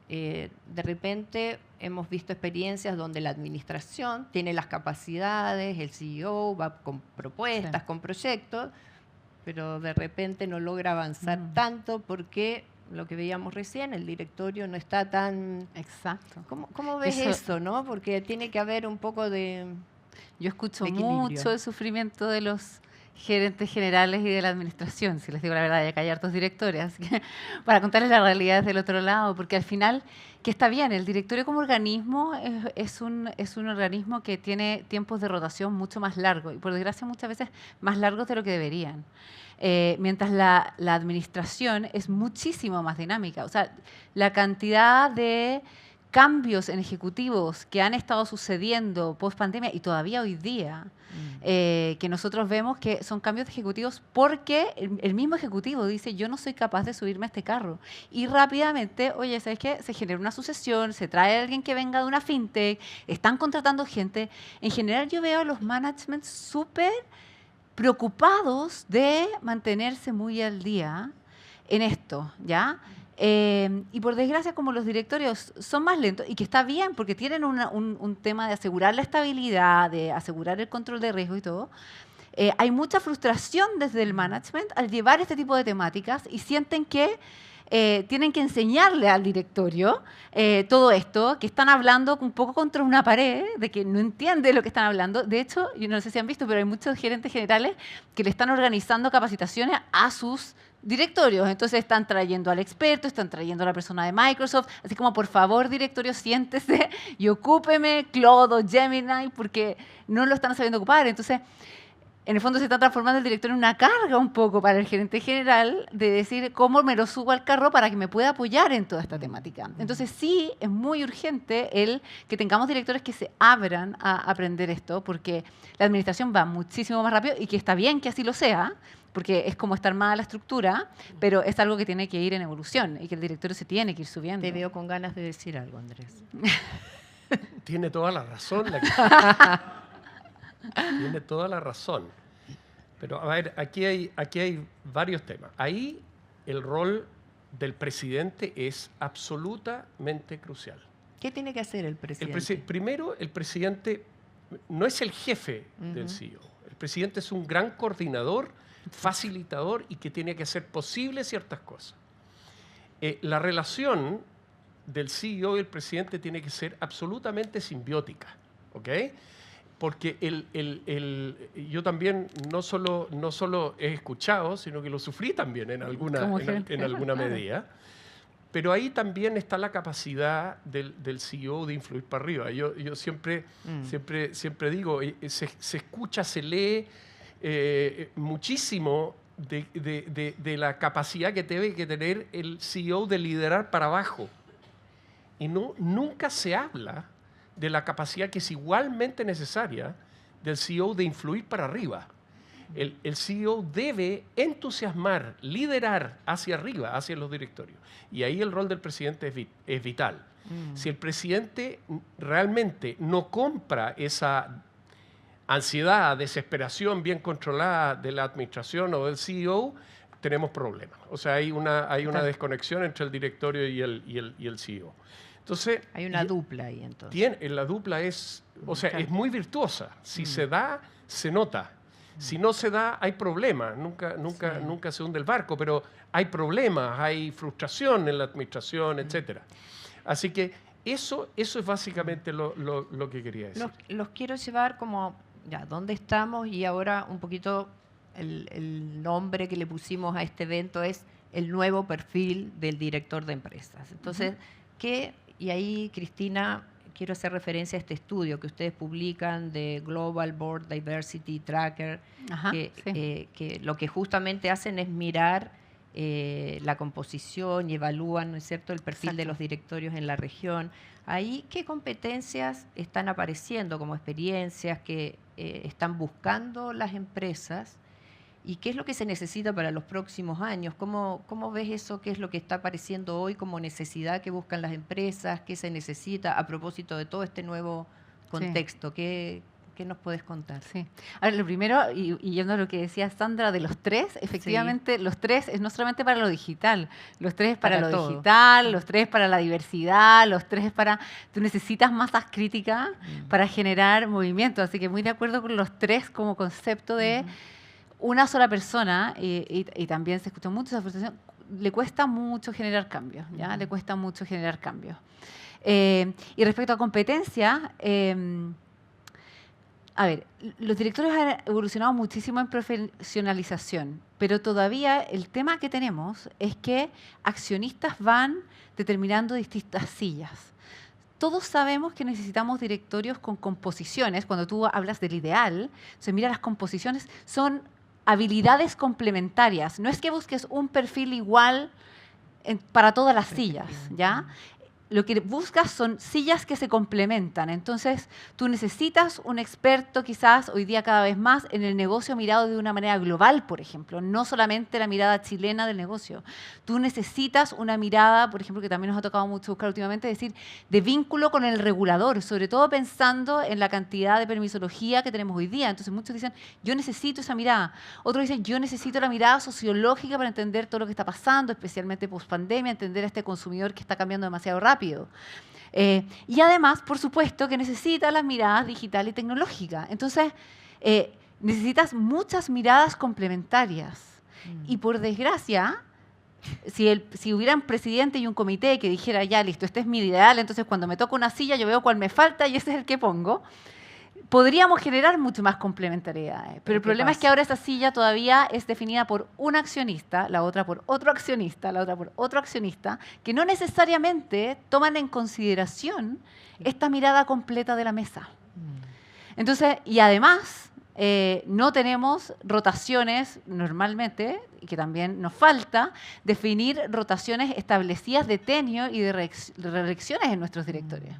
de repente hemos visto experiencias donde la administración tiene las capacidades, el CEO va con propuestas, con proyectos, pero de repente no logra avanzar tanto porque lo que veíamos recién, el directorio no está tan... Exacto. ¿Cómo ves eso, no? Porque tiene que haber un poco de... Yo escucho de equilibrio. mucho el sufrimiento de los gerentes generales y de la administración, si les digo la verdad, ya que hay hartos directores, así que para contarles la realidad desde el otro lado, porque al final, que está bien, el directorio como organismo es un organismo que tiene tiempos de rotación mucho más largos, y por desgracia muchas veces más largos de lo que deberían. Mientras la administración es muchísimo más dinámica. O sea, la cantidad de cambios en ejecutivos que han estado sucediendo post pandemia y todavía hoy día, que nosotros vemos que son cambios de ejecutivos porque el mismo ejecutivo dice, yo no soy capaz de subirme a este carro. Y rápidamente, oye, ¿sabes qué? Se genera una sucesión, se trae a alguien que venga de una fintech, están contratando gente. En general yo veo a los managements súper preocupados de mantenerse muy al día en esto, ¿ya? Y por desgracia, como los directorios son más lentos, y que está bien, porque tienen un tema de asegurar la estabilidad, de asegurar el control de riesgo y todo, hay mucha frustración desde el management al llevar este tipo de temáticas y sienten que tienen que enseñarle al directorio todo esto, que están hablando un poco contra una pared, de que no entiende lo que están hablando. De hecho, yo no sé si han visto, pero hay muchos gerentes generales que le están organizando capacitaciones a sus directorios. Entonces están trayendo al experto, están trayendo a la persona de Microsoft, así como, por favor, directorio, siéntese y ocúpeme Claude o Gemini, porque no lo están sabiendo ocupar. Entonces, en el fondo se está transformando el directorio en una carga un poco para el gerente general de decir cómo me lo subo al carro para que me pueda apoyar en toda esta temática. Entonces sí, es muy urgente el que tengamos directores que se abran a aprender esto, porque la administración va muchísimo más rápido y que está bien que así lo sea, porque es como está armada la estructura, pero es algo que tiene que ir en evolución y que el directorio se tiene que ir subiendo. Te veo con ganas de decir algo, Andrés. Tiene toda la razón. Tiene toda la razón. Pero, a ver, aquí hay varios temas. Ahí el rol del presidente es absolutamente crucial. ¿Qué tiene que hacer el presidente? Primero, el presidente no es el jefe del CEO. El presidente es un gran coordinador, facilitador y que tiene que hacer posible ciertas cosas. La relación del CEO y el presidente tiene que ser absolutamente simbiótica, ¿ok? Porque yo también no solo he escuchado, sino que lo sufrí también en alguna medida. Pero ahí también está la capacidad del CEO de influir para arriba. Yo siempre digo, se escucha, se lee muchísimo de la capacidad que debe que tener el CEO de liderar para abajo. Y nunca se habla de la capacidad que es igualmente necesaria del CEO de influir para arriba. El CEO debe entusiasmar, liderar hacia arriba, hacia los directorios. Y ahí el rol del presidente es vital. Si el presidente realmente no compra esa ansiedad, desesperación bien controlada de la administración o del CEO, tenemos problemas. O sea, hay una desconexión entre el directorio y el CEO. Entonces, hay una dupla ahí, entonces. La dupla es muy virtuosa. Si se da, se nota. Si no se da, hay problemas. Nunca se hunde el barco, pero hay problemas, hay frustración en la administración, etc. Así que eso es básicamente lo que quería decir. Los quiero llevar como, ya, ¿dónde estamos? Y ahora un poquito el nombre que le pusimos a este evento es el nuevo perfil del director de empresas. Entonces, y ahí, Cristina, quiero hacer referencia a este estudio que ustedes publican de Global Board Diversity Tracker, Ajá, que lo que justamente hacen es mirar la composición y evalúan, ¿no es cierto?, el perfil de los directorios en la región. Ahí, ¿qué competencias están apareciendo como experiencias que están buscando las empresas? ¿Y qué es lo que se necesita para los próximos años? ¿Cómo ves eso? ¿Qué es lo que está apareciendo hoy como necesidad que buscan las empresas? ¿Qué se necesita a propósito de todo este nuevo contexto? ¿Qué nos puedes contar? Sí. A ver, lo primero, y yendo a lo que decía Sandra, de los tres, efectivamente, los tres es no solamente para lo digital, los tres es para lo todo. digital, los tres para la diversidad, los tres es para... Tú necesitas masas críticas para generar movimiento, así que muy de acuerdo con los tres como concepto de... Una sola persona, y también se escuchó mucho esa frustración, le cuesta mucho generar cambios, ¿ya? Le cuesta mucho generar cambios. Y respecto a competencia, a ver, los directores han evolucionado muchísimo en profesionalización, pero todavía el tema que tenemos es que accionistas van determinando distintas sillas. Todos sabemos que necesitamos directorios con composiciones. Cuando tú hablas del ideal, se mira las composiciones, son habilidades complementarias. No es que busques un perfil igual para todas las sillas, ¿ya? Lo que buscas son sillas que se complementan. Entonces, tú necesitas un experto, quizás hoy día cada vez más, en el negocio mirado de una manera global, por ejemplo, no solamente la mirada chilena del negocio. Tú necesitas una mirada, por ejemplo, que también nos ha tocado mucho buscar últimamente, es decir, de vínculo con el regulador, sobre todo pensando en la cantidad de permisología que tenemos hoy día. Entonces, muchos dicen, yo necesito esa mirada. Otros dicen, yo necesito la mirada sociológica para entender todo lo que está pasando, especialmente post-pandemia, entender a este consumidor que está cambiando demasiado rápido. Y además, por supuesto, que necesita las miradas digital y tecnológica. Entonces, necesitas muchas miradas complementarias. Y por desgracia, si hubiera un presidente y un comité que dijera, ya, listo, este es mi ideal, entonces cuando me toca una silla yo veo cuál me falta y ese es el que pongo, podríamos generar mucho más complementariedades. Pero el problema es que ahora esa silla todavía es definida por un accionista, la otra por otro accionista, la otra por otro accionista, que no necesariamente toman en consideración esta mirada completa de la mesa. Entonces, y además, no tenemos rotaciones normalmente, y que también nos falta, definir rotaciones establecidas de tenure y de reelecciones en nuestros directorios.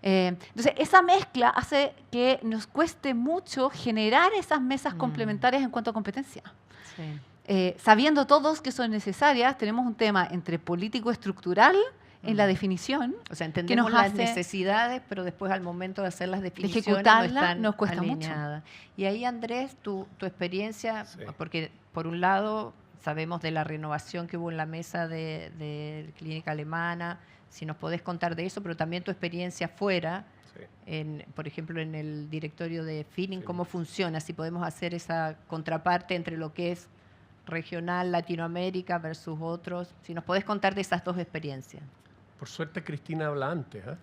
Entonces, esa mezcla hace que nos cueste mucho generar esas mesas complementarias en cuanto a competencia. Sí. Sabiendo todos que son necesarias, tenemos un tema entre político estructural en la definición. O sea, entendemos que nos las necesidades, pero después al momento de hacer las definiciones ejecutarlas no están nos cuesta alineadas. Mucho. Y ahí, Andrés, tu experiencia, porque por un lado sabemos de la renovación que hubo en la mesa de Clínica Alemana, si nos podés contar de eso, pero también tu experiencia fuera, por ejemplo, en el directorio de Feeling, cómo funciona, si podemos hacer esa contraparte entre lo que es regional Latinoamérica versus otros, si nos podés contar de esas dos experiencias. Por suerte Cristina habla antes, ¿eh?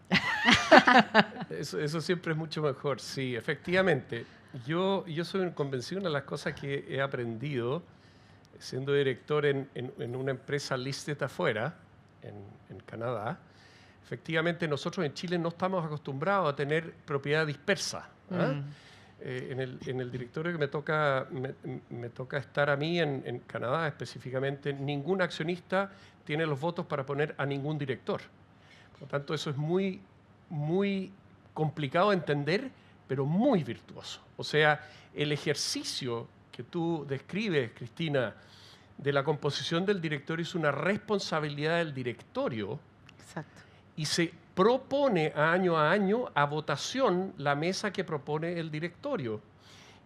Eso siempre es mucho mejor. Sí, efectivamente. Yo soy convencido, una de las cosas que he aprendido siendo director en una empresa listed afuera, en Canadá. Efectivamente, nosotros en Chile no estamos acostumbrados a tener propiedad dispersa. En el directorio que me toca estar a mí en Canadá específicamente, ningún accionista tiene los votos para poner a ningún director. Por lo tanto, eso es muy, muy complicado de entender, pero muy virtuoso. O sea, el ejercicio que tú describes, Cristina, de la composición del directorio es una responsabilidad del directorio. Exacto. Y se propone año a año a votación la mesa que propone el directorio.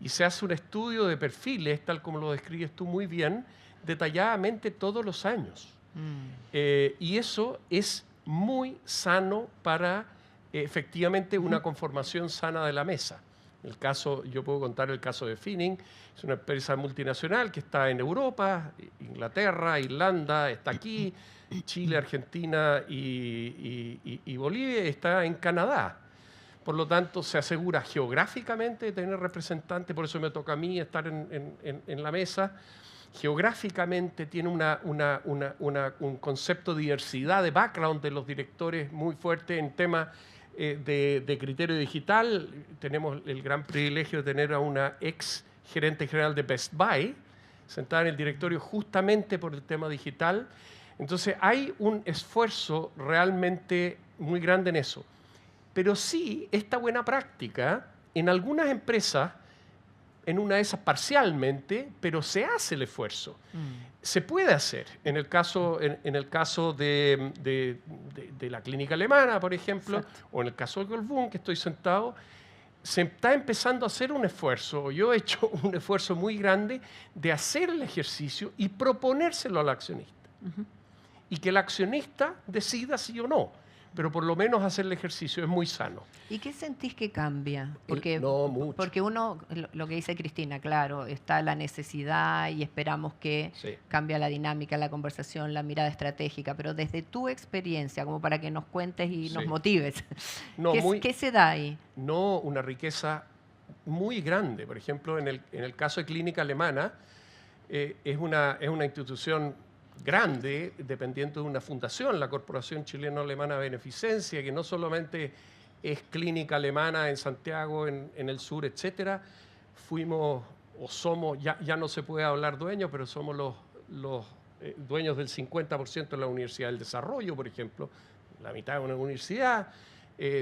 Y se hace un estudio de perfiles, tal como lo describes tú muy bien, detalladamente todos los años. Y eso es muy sano para efectivamente una conformación sana de la mesa. Yo puedo contar el caso de Finning, es una empresa multinacional que está en Europa, Inglaterra, Irlanda, está aquí, Chile, Argentina y Bolivia, está en Canadá. Por lo tanto, se asegura geográficamente de tener representantes, por eso me toca a mí estar en la mesa. Geográficamente tiene un concepto de diversidad, de background de los directores muy fuerte en temas de criterio digital. Tenemos el gran privilegio de tener a una ex gerente general de Best Buy sentada en el directorio justamente por el tema digital. Entonces hay un esfuerzo realmente muy grande en eso. Pero sí, esta buena práctica en algunas empresas, en una de esas parcialmente, pero se hace el esfuerzo. Se puede hacer. En el caso de la clínica alemana, por ejemplo, Exacto. o en el caso de Colbún, que estoy sentado, se está empezando a hacer un esfuerzo. Yo he hecho un esfuerzo muy grande de hacer el ejercicio y proponérselo al accionista. Y que el accionista decida sí o no. Pero por lo menos hacer el ejercicio es muy sano. ¿Y qué sentís que cambia? No, mucho. Porque uno, lo que dice Cristina, claro, está la necesidad y esperamos que Sí. cambie la dinámica, la conversación, la mirada estratégica, pero desde tu experiencia, como para que nos cuentes y nos Sí. motives, No, ¿qué se da ahí? No, una riqueza muy grande. Por ejemplo, en el caso de Clínica Alemana, es una institución grande, dependiente de una fundación, la Corporación Chileno-Alemana Beneficencia, que no solamente es clínica alemana en Santiago, en el sur, etcétera. Fuimos o somos, ya no se puede hablar dueños, pero somos los dueños del 50% de la Universidad del Desarrollo, por ejemplo, la mitad de una universidad.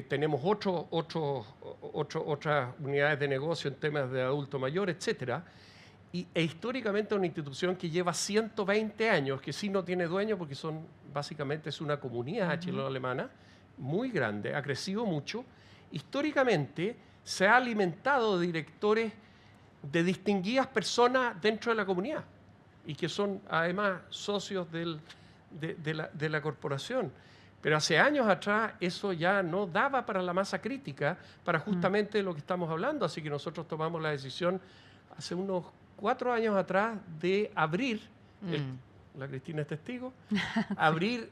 Tenemos otras unidades de negocio en temas de adulto mayor, etcétera. E históricamente una institución que lleva 120 años, que sí no tiene dueño porque básicamente es una comunidad chileno-alemana muy grande, ha crecido mucho. Históricamente se ha alimentado de directores de distinguidas personas dentro de la comunidad y que son además socios de la corporación. Pero hace años atrás eso ya no daba para la masa crítica, para justamente lo que estamos hablando. Así que nosotros tomamos la decisión hace unos 4 años atrás de abrir, la Cristina es testigo, abrir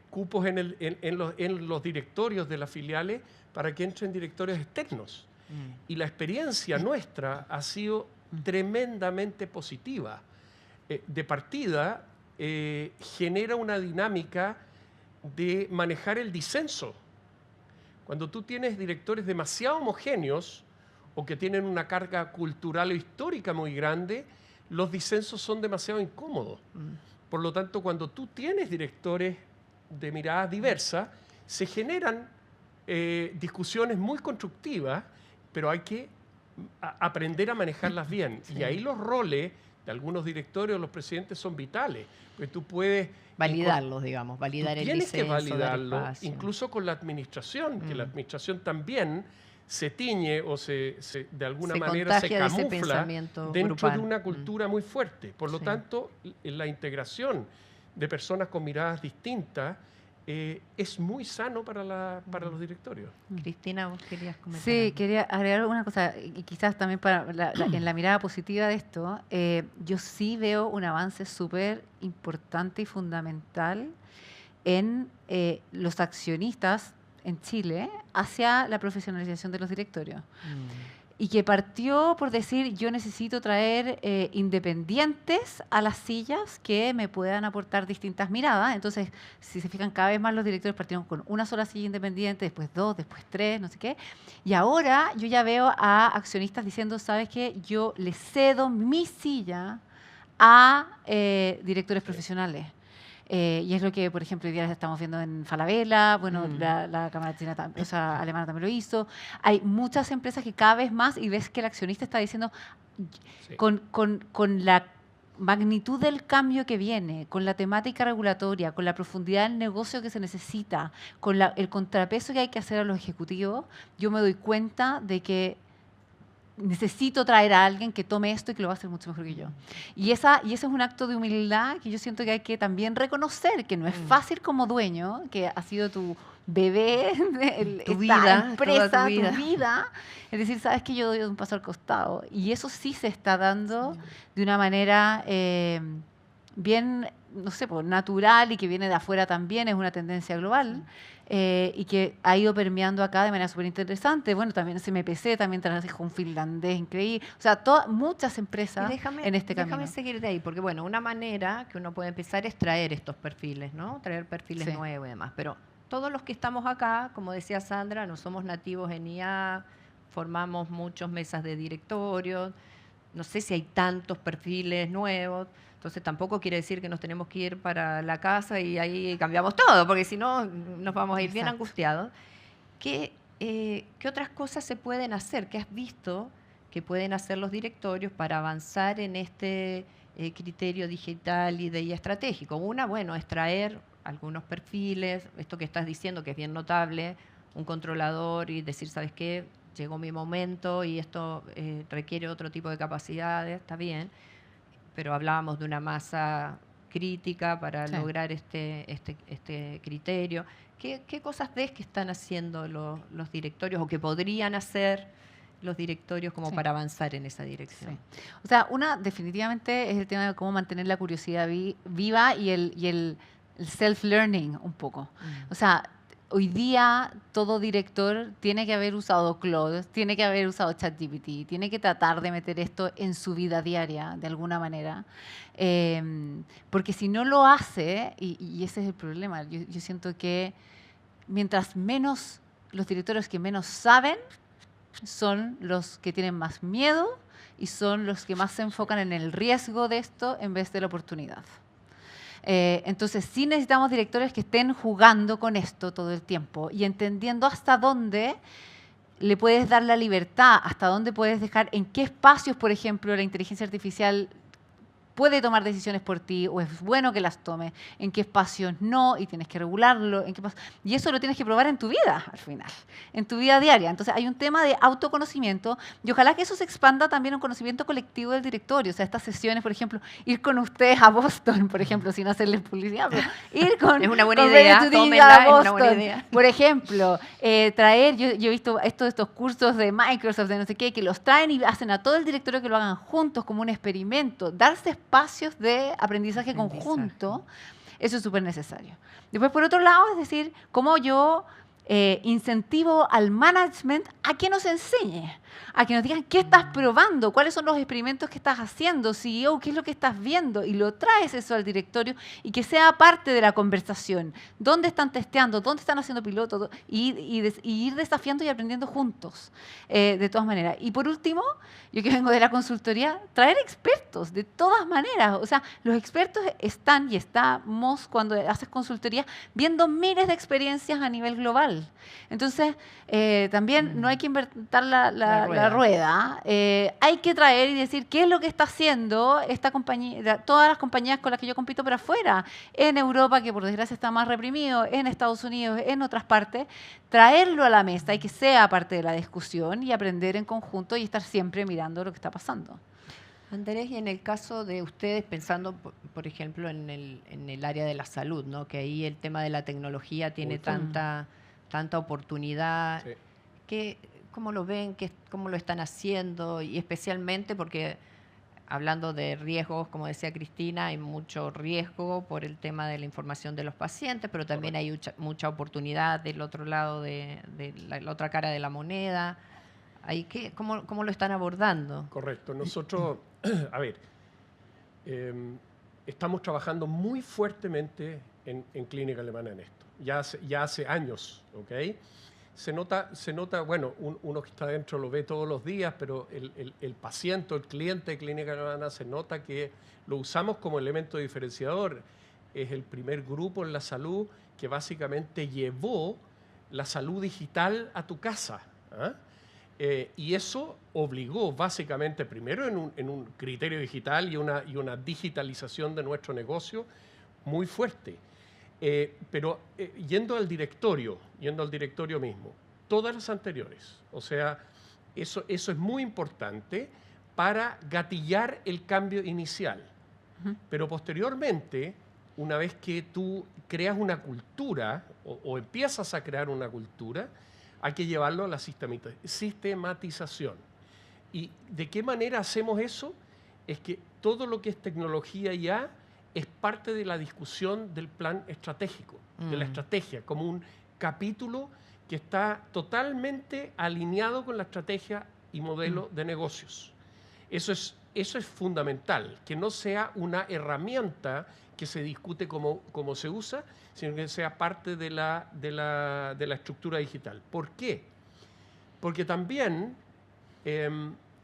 cupos en los directorios de las filiales para que entren directorios externos. Y la experiencia nuestra ha sido tremendamente positiva. De partida, genera una dinámica de manejar el disenso. Cuando tú tienes directores demasiado homogéneos o que tienen una carga cultural o histórica muy grande, los disensos son demasiado incómodos. Por lo tanto, cuando tú tienes directores de miradas diversas, se generan discusiones muy constructivas, pero hay que aprender a manejarlas bien. Sí. Y ahí los roles de algunos directorios, los presidentes, son vitales. Porque tú puedes validarlos, digamos, validar el disenso. Tienes que validarlo, del espacio. incluso con la administración, que la administración también se tiñe o de alguna manera se camufla dentro grupal. de una cultura muy fuerte. Por lo tanto, la integración de personas con miradas distintas es muy sano para los directorios. Cristina, vos querías comentar. Sí, algo. quería agregar una cosa, y quizás también en la mirada positiva de esto, yo sí veo un avance súper importante y fundamental en los accionistas en Chile hacia la profesionalización de los directorios. Y que partió por decir, yo necesito traer independientes a las sillas que me puedan aportar distintas miradas. Entonces, si se fijan, cada vez más los directores partieron con una sola silla independiente, después 2, después 3, no sé qué. Y ahora yo ya veo a accionistas diciendo, ¿sabes qué? Yo le cedo mi silla a directores profesionales. Y es lo que, por ejemplo, hoy día estamos viendo en Falabella, bueno, la Cámara China, alemana también lo hizo. Hay muchas empresas que cada vez más, y ves que el accionista está diciendo, con la magnitud del cambio que viene, con la temática regulatoria, con la profundidad del negocio que se necesita, con el contrapeso que hay que hacer a los ejecutivos, yo me doy cuenta de que necesito traer a alguien que tome esto y que lo va a hacer mucho mejor que yo. Y ese es un acto de humildad que yo siento que hay que también reconocer, que no es fácil como dueño, que ha sido tu bebé de Tu esta vida, empresa, toda tu vida. tu vida. Es decir, sabes que yo doy un paso al costado. Y eso sí se está dando de una manera bien, no sé, pues, natural y que viene de afuera también, es una tendencia global. Y que ha ido permeando acá de manera súper interesante. Bueno, también SMPC, también trabaja un finlandés increíble. O sea, muchas empresas Y déjame, en este camino. déjame seguir de ahí, porque bueno, una manera que uno puede empezar es traer estos perfiles, ¿no? Traer perfiles Sí. nuevos y demás. Pero todos los que estamos acá, como decía Sandra, no somos nativos en IA, formamos muchas mesas de directorio, no sé si hay tantos perfiles nuevos, entonces tampoco quiere decir que nos tenemos que ir para la casa y ahí cambiamos todo, porque si no nos vamos a ir bien Exacto. angustiados. ¿Qué otras cosas se pueden hacer? ¿Qué has visto que pueden hacer los directorios para avanzar en este criterio digital y de IA estratégico? Una, bueno, es traer algunos perfiles, esto que estás diciendo que es bien notable, un controlador y decir, ¿sabes qué? Llegó mi momento y esto requiere otro tipo de capacidades, está bien, pero hablábamos de una masa crítica para Sí. lograr este criterio. ¿Qué cosas ves que están haciendo los directorios o que podrían hacer los directorios como Sí. para avanzar en esa dirección? Sí. O sea, una definitivamente es el tema de cómo mantener la curiosidad viva y el self-learning un poco. O sea, hoy día todo director tiene que haber usado Claude, tiene que haber usado ChatGPT, tiene que tratar de meter esto en su vida diaria de alguna manera. Porque si no lo hace, y ese es el problema, yo siento que mientras menos los directores que menos saben, son los que tienen más miedo y son los que más se enfocan en el riesgo de esto en vez de la oportunidad. Entonces, sí necesitamos directores que estén jugando con esto todo el tiempo y entendiendo hasta dónde le puedes dar la libertad, hasta dónde puedes dejar, en qué espacios, por ejemplo, la inteligencia artificial puede tomar decisiones por ti o es bueno que las tome, en qué espacios no, y tienes que regularlo, y eso lo tienes que probar en tu vida al final, en tu vida diaria. Entonces hay un tema de autoconocimiento y ojalá que eso se expanda también a un conocimiento colectivo del directorio. O sea, estas sesiones, por ejemplo, ir con ustedes a Boston, por ejemplo, sin hacerles publicidad, pero ir con Es una buena con idea, Ready to Dig tómenla, a es una buena Boston, idea. por ejemplo, traer, yo he visto estos cursos de Microsoft, de no sé qué, que los traen y hacen a todo el directorio que lo hagan juntos como un experimento, darse espacios de aprendizaje conjunto, eso es súper necesario. Después, por otro lado, es decir, cómo yo incentivo al management a que nos enseñe, a que nos digan qué estás probando, cuáles son los experimentos que estás haciendo, CEO, qué es lo que estás viendo, y lo traes eso al directorio y que sea parte de la conversación. ¿Dónde están testeando? ¿Dónde están haciendo pilotos? Y ir desafiando y aprendiendo juntos, de todas maneras. Y por último, yo que vengo de la consultoría, traer expertos, de todas maneras. O sea, los expertos están y estamos, cuando haces consultoría, viendo miles de experiencias a nivel global. Entonces, también no hay que inventar la rueda. Hay que traer y decir qué es lo que está haciendo esta compañía, todas las compañías con las que yo compito por afuera, en Europa, que por desgracia está más reprimido, en Estados Unidos, en otras partes, traerlo a la mesa y que sea parte de la discusión y aprender en conjunto y estar siempre mirando lo que está pasando. Andrés, y en el caso de ustedes, pensando, por ejemplo, en el área de la salud, ¿no? Que ahí el tema de la tecnología tiene tanta oportunidad. Sí. ¿Cómo lo ven? ¿Cómo lo están haciendo? Y especialmente porque, hablando de riesgos, como decía Cristina, hay mucho riesgo por el tema de la información de los pacientes, pero también hay mucha oportunidad del otro lado, de la otra cara de la moneda. ¿Cómo lo están abordando? Correcto. Nosotros, a ver, estamos trabajando muy fuertemente en Clínica Alemana en esto. Ya hace años, ¿ok? Se nota, bueno, uno que está dentro lo ve todos los días, pero el paciente, el cliente de Clínica Alemana se nota que lo usamos como elemento diferenciador. Es el primer grupo en la salud que básicamente llevó la salud digital a tu casa. ¿Ah? Y eso obligó básicamente primero en un criterio digital y una digitalización de nuestro negocio muy fuerte. Pero yendo al directorio mismo, todas las anteriores, o sea, eso es muy importante para gatillar el cambio inicial. Pero posteriormente una vez que tú creas una cultura o empiezas a crear una cultura, hay que llevarlo a la sistematización. ¿Y de qué manera hacemos eso? Es que todo lo que es tecnología ya es parte de la discusión del plan estratégico, de la estrategia, como un capítulo que está totalmente alineado con la estrategia y modelo de negocios. Eso es fundamental, que no sea una herramienta que se discute cómo se usa, sino que sea parte de la estructura digital. ¿Por qué? Porque también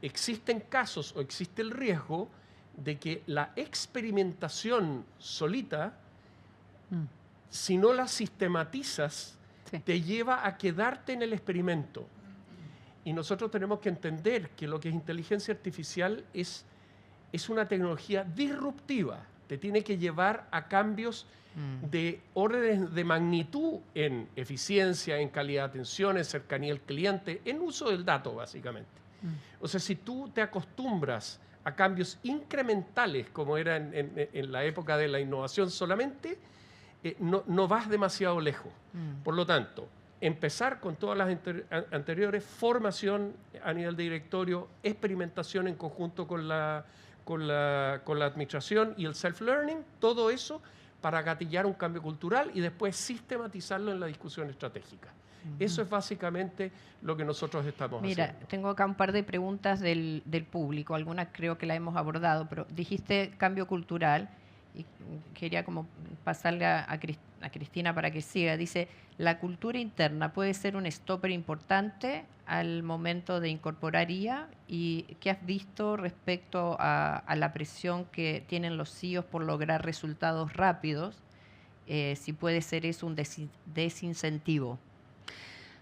existen casos o existe el riesgo de que la experimentación solita, si no la sistematizas, Sí. te lleva a quedarte en el experimento. Y nosotros tenemos que entender que lo que es inteligencia artificial es una tecnología disruptiva. Te tiene que llevar a cambios de órdenes de magnitud en eficiencia, en calidad de atención, en cercanía al cliente, en uso del dato, básicamente. O sea, si tú te acostumbras a cambios incrementales, como era en la época de la innovación solamente, no vas demasiado lejos. Por lo tanto, empezar con todas las anteriores, formación a nivel de directorio, experimentación en conjunto con la administración y el self-learning, todo eso para gatillar un cambio cultural y después sistematizarlo en la discusión estratégica. Eso es básicamente lo que nosotros estamos Mira, haciendo. tengo acá un par de preguntas del público, algunas creo que la hemos abordado, pero dijiste cambio cultural y quería como pasarle a Cristina para que siga. Dice, ¿la cultura interna puede ser un stopper importante al momento de incorporar IA? ¿Y qué has visto respecto a la presión que tienen los CEOs por lograr resultados rápidos? Si puede ser eso un desincentivo.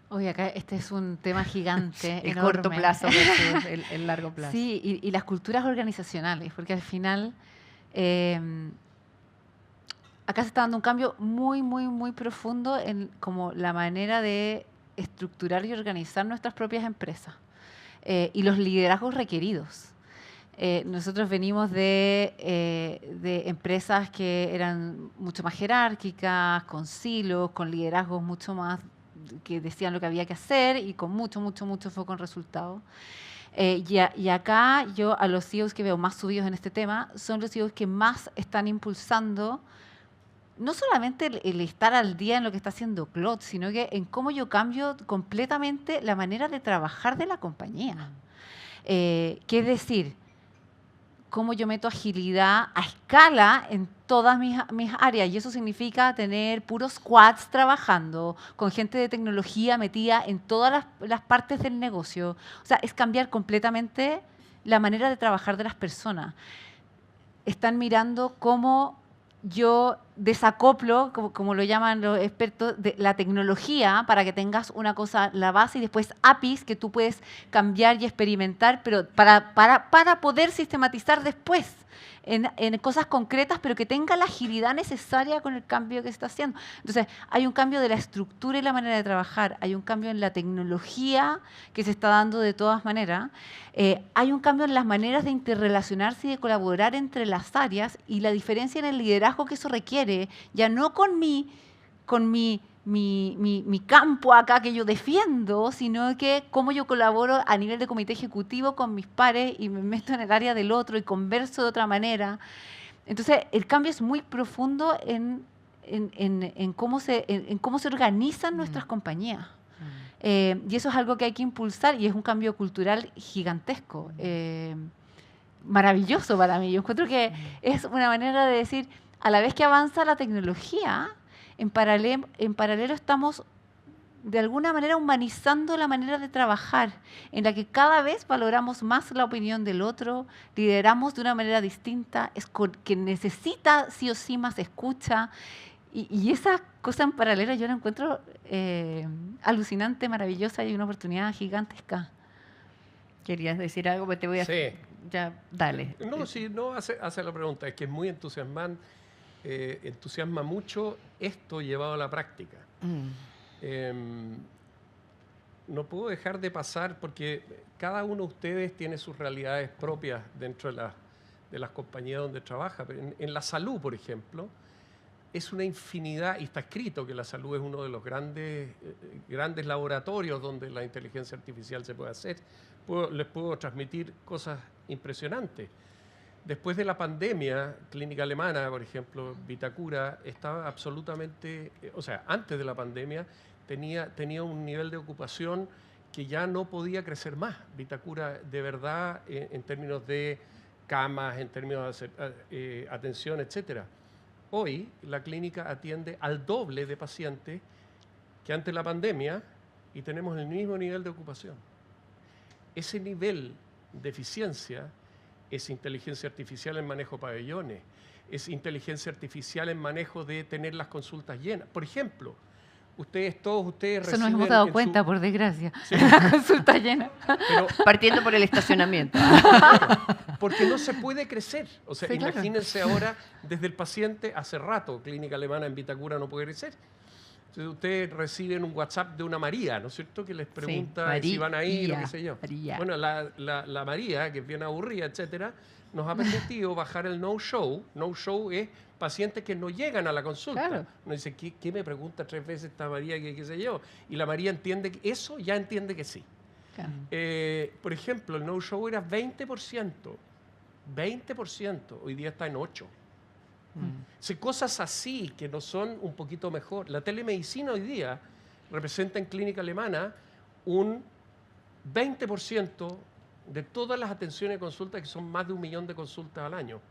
Oye, acá este es un tema gigante, El enorme. corto plazo versus el largo plazo. Sí, y las culturas organizacionales, porque al final acá se está dando un cambio muy, muy, muy profundo en como la manera de estructurar y organizar nuestras propias empresas y los liderazgos requeridos. Nosotros venimos de empresas que eran mucho más jerárquicas, con silos, con liderazgos mucho más que decían lo que había que hacer y con mucho, mucho, mucho foco en resultados. Y acá yo a los CEOs que veo más subidos en este tema son los CEOs que más están impulsando no solamente el estar al día en lo que está haciendo Claude, sino que en cómo yo cambio completamente la manera de trabajar de la compañía. Que es decir, cómo yo meto agilidad a escala en todas mis áreas. Y eso significa tener puros squads trabajando, con gente de tecnología metida en todas las partes del negocio. O sea, es cambiar completamente la manera de trabajar de las personas. Están mirando cómo yo desacoplo, como lo llaman los expertos, de la tecnología para que tengas una cosa, la base, y después APIs que tú puedes cambiar y experimentar, pero para poder sistematizar después en cosas concretas, pero que tenga la agilidad necesaria con el cambio que se está haciendo. Entonces, hay un cambio de la estructura y la manera de trabajar, hay un cambio en la tecnología que se está dando de todas maneras, hay un cambio en las maneras de interrelacionarse y de colaborar entre las áreas y la diferencia en el liderazgo que eso requiere, ya no con mi campo acá que yo defiendo, sino que cómo yo colaboro a nivel de comité ejecutivo con mis pares y me meto en el área del otro y converso de otra manera. Entonces, el cambio es muy profundo en cómo se organizan nuestras compañías. Y eso es algo que hay que impulsar y es un cambio cultural gigantesco. Maravilloso para mí. Yo encuentro que es una manera de decir, a la vez que avanza la tecnología, en paralelo estamos de alguna manera humanizando la manera de trabajar, en la que cada vez valoramos más la opinión del otro, lideramos de una manera distinta, que necesita sí o sí más escucha. Y esa cosa en paralelo yo la encuentro alucinante, maravillosa y una oportunidad gigantesca. ¿Querías decir algo? Pues te voy a... Sí. Ya, dale. No, sí, no, hace la pregunta. Es que es muy entusiasmante, entusiasma mucho esto llevado a la práctica. No puedo dejar de pasar porque cada uno de ustedes tiene sus realidades propias dentro de las compañías donde trabaja. Pero en la salud, por ejemplo, es una infinidad, y está escrito que la salud es uno de los grandes laboratorios donde la inteligencia artificial se puede hacer. Les puedo transmitir cosas impresionantes. Después de la pandemia, Clínica Alemana, por ejemplo, Vitacura, estaba absolutamente, o sea, antes de la pandemia, tenía un nivel de ocupación que ya no podía crecer más. Vitacura, de verdad, en términos de camas, en términos de atención, etcétera. Hoy la clínica atiende al doble de pacientes que antes de la pandemia y tenemos el mismo nivel de ocupación. Ese nivel de eficiencia es inteligencia artificial en manejo de pabellones, es inteligencia artificial en manejo de tener las consultas llenas. Por ejemplo, todos ustedes Eso reciben... nos hemos dado cuenta, por desgracia. Sí. La consulta llena. Pero, Partiendo por el estacionamiento. porque no se puede crecer. O sea, Sí, claro. imagínense ahora, desde el paciente, hace rato, Clínica Alemana en Vitacura no puede crecer. Entonces, ustedes reciben un WhatsApp de una María, ¿no es cierto?, que les pregunta si van a ir o qué sé yo. María. Bueno, la María, que es bien aburrida, etcétera, nos ha permitido bajar el no-show. No-show es pacientes que no llegan a la consulta. Claro. Nos dice, ¿qué me pregunta 3 veces esta María, qué sé yo? Y la María entiende que eso, ya entiende que sí. Claro. Por ejemplo, el no-show era 20%. 20%. Hoy día está en 8%. Cosas así que no son un poquito mejor. La telemedicina hoy día representa en Clínica Alemana un 20% de todas las atenciones y consultas, que son más de 1 millón de consultas al año.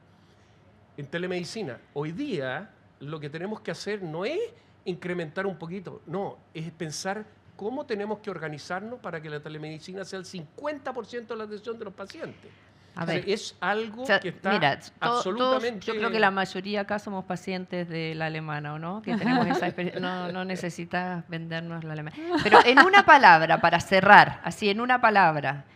En telemedicina, hoy día lo que tenemos que hacer no es incrementar un poquito, no, es pensar cómo tenemos que organizarnos para que la telemedicina sea el 50% de la atención de los pacientes. A O sea, ver. es algo O sea, que está mira, absolutamente... yo creo que la mayoría acá somos pacientes de la alemana, ¿o no? Que tenemos esa experiencia. No necesitas vendernos la alemana. Pero en una palabra, para cerrar, así en una palabra,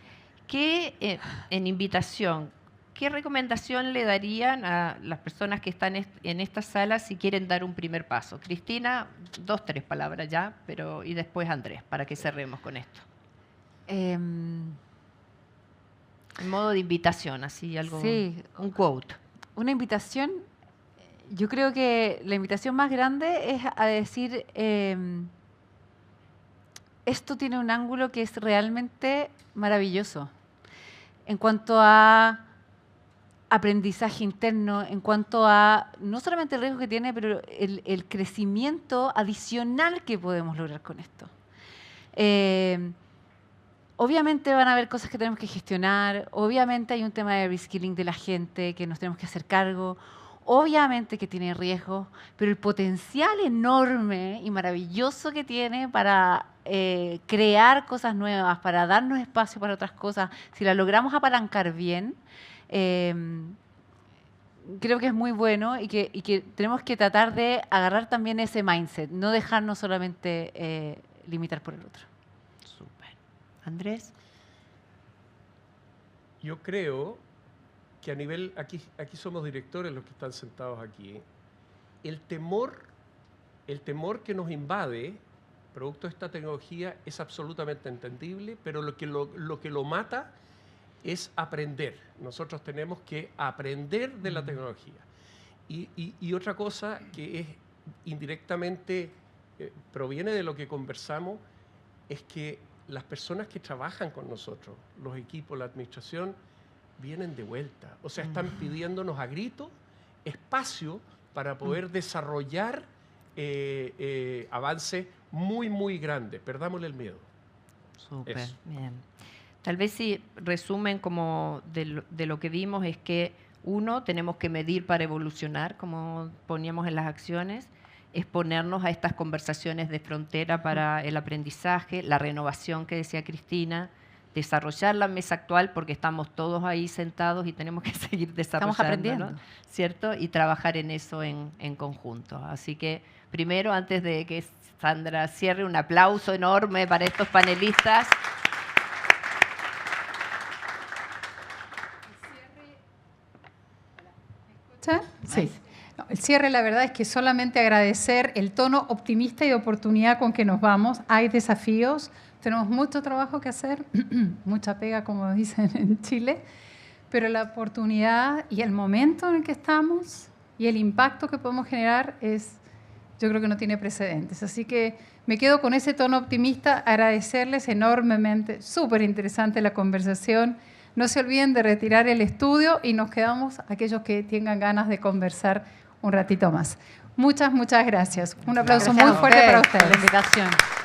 ¿qué en invitación, qué recomendación le darían a las personas que están en esta sala si quieren dar un primer paso? Cristina, 2, 3 palabras ya, y después Andrés, para que cerremos con esto. En modo de invitación, así algo, Sí. un quote. Una invitación, yo creo que la invitación más grande es a decir, esto tiene un ángulo que es realmente maravilloso. En cuanto a aprendizaje interno, en cuanto a no solamente el riesgo que tiene, pero el crecimiento adicional que podemos lograr con esto. Obviamente van a haber cosas que tenemos que gestionar, obviamente hay un tema de reskilling de la gente que nos tenemos que hacer cargo, obviamente que tiene riesgos, pero el potencial enorme y maravilloso que tiene para crear cosas nuevas, para darnos espacio para otras cosas, si la logramos apalancar bien, creo que es muy bueno y que tenemos que tratar de agarrar también ese mindset, no dejarnos solamente limitar por el otro. Súper. Andrés. Yo creo que a nivel, aquí somos directores los que están sentados aquí, el temor que nos invade producto de esta tecnología es absolutamente entendible, pero lo que lo mata es aprender. Nosotros tenemos que aprender de la tecnología. Y otra cosa que es indirectamente proviene de lo que conversamos es que las personas que trabajan con nosotros, los equipos, la administración, vienen de vuelta. O sea, están pidiéndonos a gritos espacio para poder desarrollar avances muy, muy grandes. Perdámosle el miedo. Súper, Eso. bien. Tal vez si resumen como de lo que vimos es que uno, tenemos que medir para evolucionar, como poníamos en las acciones, exponernos a estas conversaciones de frontera para el aprendizaje, la renovación que decía Cristina, desarrollar la mesa actual porque estamos todos ahí sentados y tenemos que seguir desarrollando, Estamos aprendiendo. ¿no? ¿Cierto? Y trabajar en eso en conjunto. Así que primero, antes de que Sandra cierre, un aplauso enorme para estos panelistas. Sí. No, el cierre, la verdad es que solamente agradecer el tono optimista y de oportunidad con que nos vamos. Hay desafíos, tenemos mucho trabajo que hacer, mucha pega, como dicen en Chile, pero la oportunidad y el momento en el que estamos y el impacto que podemos generar yo creo que no tiene precedentes. Así que me quedo con ese tono optimista, agradecerles enormemente, súper interesante la conversación. No se olviden de retirar el estudio y nos quedamos aquellos que tengan ganas de conversar un ratito más. Muchas, muchas gracias. Un aplauso Gracias muy a fuerte para ustedes por ustedes. la invitación.